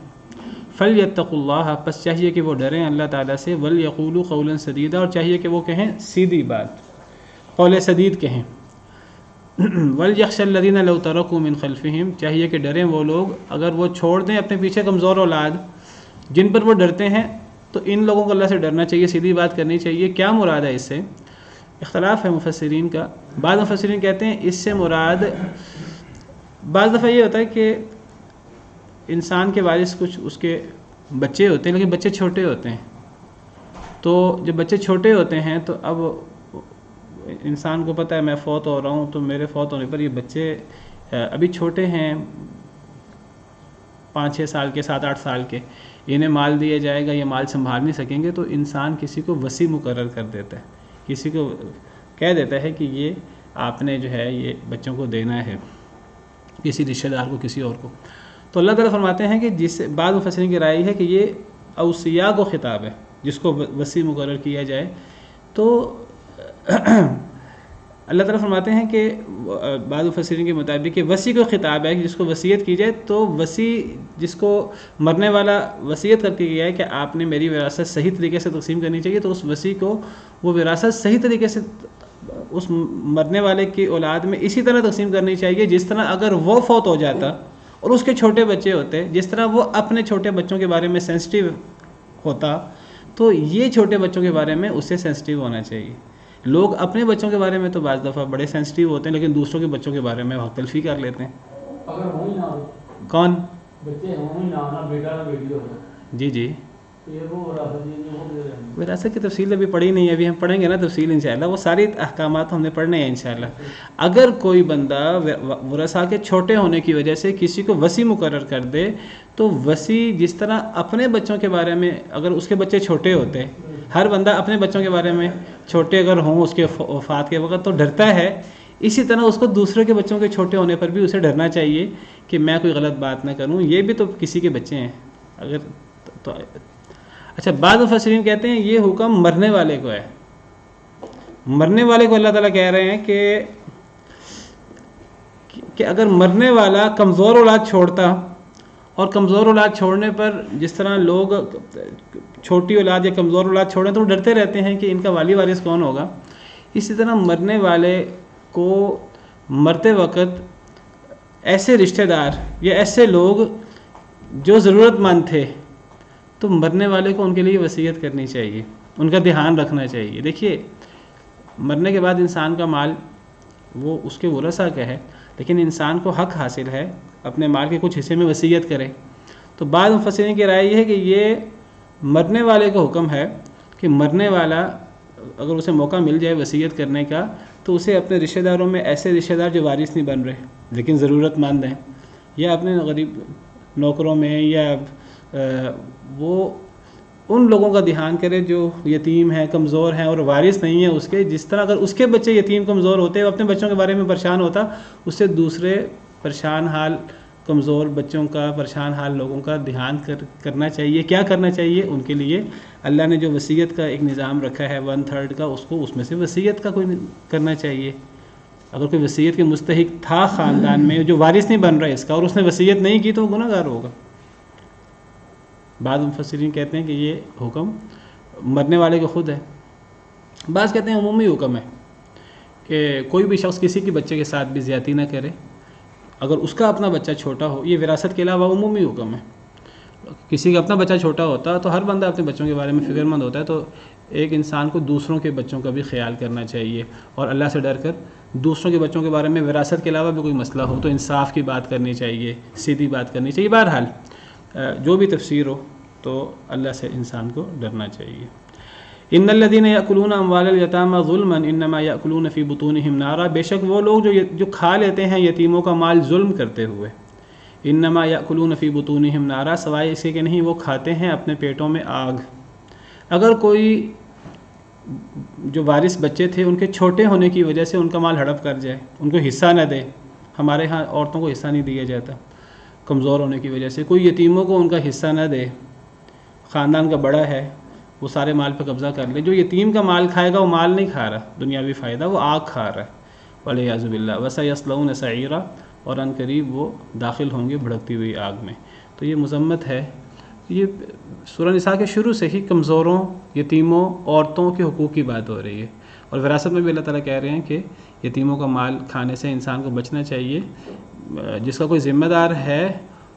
فَلْيَتَّقُوا اللَّهَ پس چاہیے کہ وہ ڈریں اللہ تعالیٰ سے، وَلْيَقُولُوا قَوْلًا سَدِيدًا اور چاہیے کہ وہ کہیں سیدھی بات، قول سدید کہیں، وَلْيَخْشَ الَّذِينَ لَوْ تَرَكُوا مِنْ خَلْفِهِمْ چاہیے کہ ڈریں وہ لوگ اگر وہ چھوڑ دیں اپنے پیچھے کمزور اولاد جن پر وہ ڈرتے ہیں، تو ان لوگوں کو اللہ سے ڈرنا چاہیے، سیدھی بات کرنی چاہیے۔ کیا مراد ہے اس سے؟ اختلاف ہے مفسرین کا، بعض مفسرین کہتے ہیں اس سے مراد بعض دفعہ یہ ہوتا ہے کہ انسان کے وارث کچھ اس کے بچے ہوتے ہیں، لیکن بچے چھوٹے ہوتے ہیں، تو جب بچے چھوٹے ہوتے ہیں تو اب انسان کو پتہ ہے میں فوت ہو رہا ہوں، تو میرے فوت ہونے پر یہ بچے ابھی چھوٹے ہیں، 5-6 سال کے، 7-8 سال کے، انہیں مال دیا جائے گا، یہ مال سنبھال نہیں سکیں گے، تو انسان کسی کو وصی مقرر کر دیتا ہے، کسی کو کہہ دیتا ہے کہ یہ آپ نے جو ہے یہ بچوں کو دینا ہے، کسی رشتہ دار کو، کسی اور کو۔ تو اللہ تعالیٰ فرماتے ہیں کہ جس بعض مفسرین کی رائے ہے کہ یہ اوصیاء کو خطاب ہے، جس کو وصی مقرر کیا جائے، تو اللہ تعالیٰ فرماتے ہیں کہ بعض مفسرین کے مطابق کہ وصی کو خطاب ہے کہ جس کو وصیت کی جائے، تو وصی جس کو مرنے والا وصیت کر کے گیا ہے کہ آپ نے میری وراثت صحیح طریقے سے تقسیم کرنی چاہیے، تو اس وصی کو وہ وراثت صحیح طریقے سے اس مرنے والے کی اولاد میں اسی طرح تقسیم کرنی چاہیے جس طرح اگر وہ فوت ہو جاتا اور اس کے چھوٹے بچے ہوتے، جس طرح وہ اپنے چھوٹے بچوں کے بارے میں سینسٹیو ہوتا، تو یہ چھوٹے بچوں کے بارے میں اس سے سینسٹیو ہونا چاہیے۔ لوگ اپنے بچوں کے بارے میں تو بعض دفعہ بڑے سینسٹیو ہوتے ہیں، لیکن دوسروں کے بچوں کے بارے میں حق تلفی کر لیتے ہیں۔ اگر ہوں ہی نہ ہو، کون بچے ہوں ہی نہ ہونا، بیٹا یا بیٹی ہو، جی جی یہ وہ وراثت کی تفصیل ابھی پڑھی نہیں ہے، ابھی ہم پڑھیں گے نا تفصیل انشاءاللہ، وہ ساری احکامات ہم نے پڑھنے ہیں انشاءاللہ۔ اگر کوئی بندہ ورثاء کے چھوٹے ہونے کی وجہ سے کسی کو وصی مقرر کر دے، تو وصی جس طرح اپنے بچوں کے بارے میں اگر اس کے بچے چھوٹے ہوتے، ہر بندہ اپنے بچوں کے بارے میں چھوٹے اگر ہوں اس کے وفات کے وقت تو ڈرتا ہے، اسی طرح اس کو دوسرے کے بچوں کے چھوٹے ہونے پر بھی اسے ڈرنا چاہیے کہ میں کوئی غلط بات نہ کروں، یہ بھی تو کسی کے بچے ہیں۔ اگر تو اچھا، بعض مفسرین کہتے ہیں یہ حکم مرنے والے کو ہے، مرنے والے کو اللہ تعالیٰ کہہ رہے ہیں کہ اگر مرنے والا کمزور اولاد چھوڑتا، اور کمزور اولاد چھوڑنے پر جس طرح لوگ چھوٹی اولاد یا کمزور اولاد چھوڑیں تو ڈرتے رہتے ہیں کہ ان کا والی وارث کون ہوگا، اسی طرح مرنے والے کو مرتے وقت ایسے رشتہ دار یا ایسے لوگ جو ضرورت مند تھے، تو مرنے والے کو ان کے لیے وصیت کرنی چاہیے، ان کا دھیان رکھنا چاہیے۔ دیکھیے، مرنے کے بعد انسان کا مال وہ اس کے ورثاء کا ہے، لیکن انسان کو حق حاصل ہے اپنے مال کے کچھ حصے میں وصیت کرے۔ تو بعض مفسرین کی رائے یہ ہے کہ یہ مرنے والے کا حکم ہے کہ مرنے والا اگر اسے موقع مل جائے وصیت کرنے کا، تو اسے اپنے رشتہ داروں میں ایسے رشتہ دار جو وارث نہیں بن رہے لیکن ضرورت مند ہیں، یا اپنے غریب نوکروں میں، یا وہ ان لوگوں کا دھیان کرے جو یتیم ہیں، کمزور ہیں اور وارث نہیں ہیں اس کے، جس طرح اگر اس کے بچے یتیم کمزور ہوتے وہ اپنے بچوں کے بارے میں پریشان ہوتا، اس سے دوسرے پریشان حال کمزور بچوں کا، پریشان حال لوگوں کا دھیان کرنا چاہیے۔ کیا کرنا چاہیے ان کے لیے؟ اللہ نے جو وصیت کا ایک نظام رکھا ہے 1/3 کا، اس کو اس میں سے وصیت کا کوئی کرنا چاہیے۔ اگر کوئی وصیت کے مستحق تھا خاندان میں جو وارث نہیں بن رہا اس کا، اور اس نے وصیت نہیں کی، تو وہ گناہ گار ہوگا۔ بعض مفسرین کہتے ہیں کہ یہ حکم مرنے والے کو خود ہے، بعض کہتے ہیں عمومی حکم ہے کہ کوئی بھی شخص کسی کے بچے کے ساتھ بھی زیادتی نہ کرے، اگر اس کا اپنا بچہ چھوٹا ہو۔ یہ وراثت کے علاوہ عمومی حکم ہے، کسی کا اپنا بچہ چھوٹا ہوتا تو ہر بندہ اپنے بچوں کے بارے میں فکر مند ہوتا ہے، تو ایک انسان کو دوسروں کے بچوں کا بھی خیال کرنا چاہیے، اور اللہ سے ڈر کر دوسروں کے بچوں کے بارے میں وراثت کے علاوہ بھی کوئی مسئلہ ہو تو انصاف کی بات کرنی چاہیے، سیدھی بات کرنی چاہیے۔ بہرحال جو بھی تفسیر ہو تو اللہ سے انسان کو ڈرنا چاہیے۔ ان الذين ياكلون اموال اليتامى ظلما انما ياكلون في بطونهم نارا، بے شک وہ لوگ جو کھا لیتے ہیں یتیموں کا مال ظلم کرتے ہوئے، انما ياكلون في بطونهم نارا، سوائے اس کے کہ نہیں وہ کھاتے ہیں اپنے پیٹوں میں آگ۔ اگر کوئی جو وارث بچے تھے ان کے چھوٹے ہونے کی وجہ سے ان کا مال ہڑپ کر جائے، ان کو حصہ نہ دے، ہمارے ہاں عورتوں کو حصہ نہیں دیا جاتا کمزور ہونے کی وجہ سے، کوئی یتیموں کو ان کا حصہ نہ دے، خاندان کا بڑا ہے وہ سارے مال پہ قبضہ کر لے. جو یتیم کا مال کھائے گا وہ مال نہیں کھا رہا دنیاوی فائدہ، وہ آگ کھا رہا ہے. وَالْعِيَاذُ بِاللَّهِ وَسَيَصْلَوْنَ سَعِيرًا، اور ان قریب وہ داخل ہوں گے بھڑکتی ہوئی آگ میں. تو یہ مذمت ہے. یہ سورہ نساء کے شروع سے ہی کمزوروں، یتیموں، عورتوں کے حقوق کی بات ہو رہی ہے. اور وراثت میں بھی اللہ تعالیٰ کہہ رہے ہیں کہ یتیموں کا مال کھانے سے انسان کو بچنا چاہیے. جس کا کوئی ذمہ دار ہے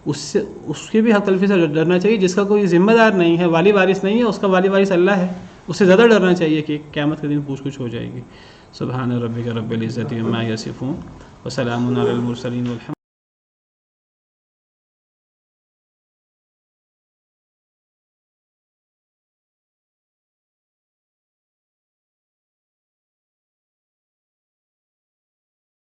اس کے بھی حق تلفی سے ڈرنا چاہیے. جس کا کوئی ذمہ دار نہیں ہے، والی وارث نہیں ہے، اس کا والی وارث اللہ ہے، اس سے زیادہ ڈرنا چاہیے کہ قیامت کے دن پوچھ گچھ ہو جائے گی. سبحان ربک رب العزت عما یصفون وسلام علی المرسلین والحمد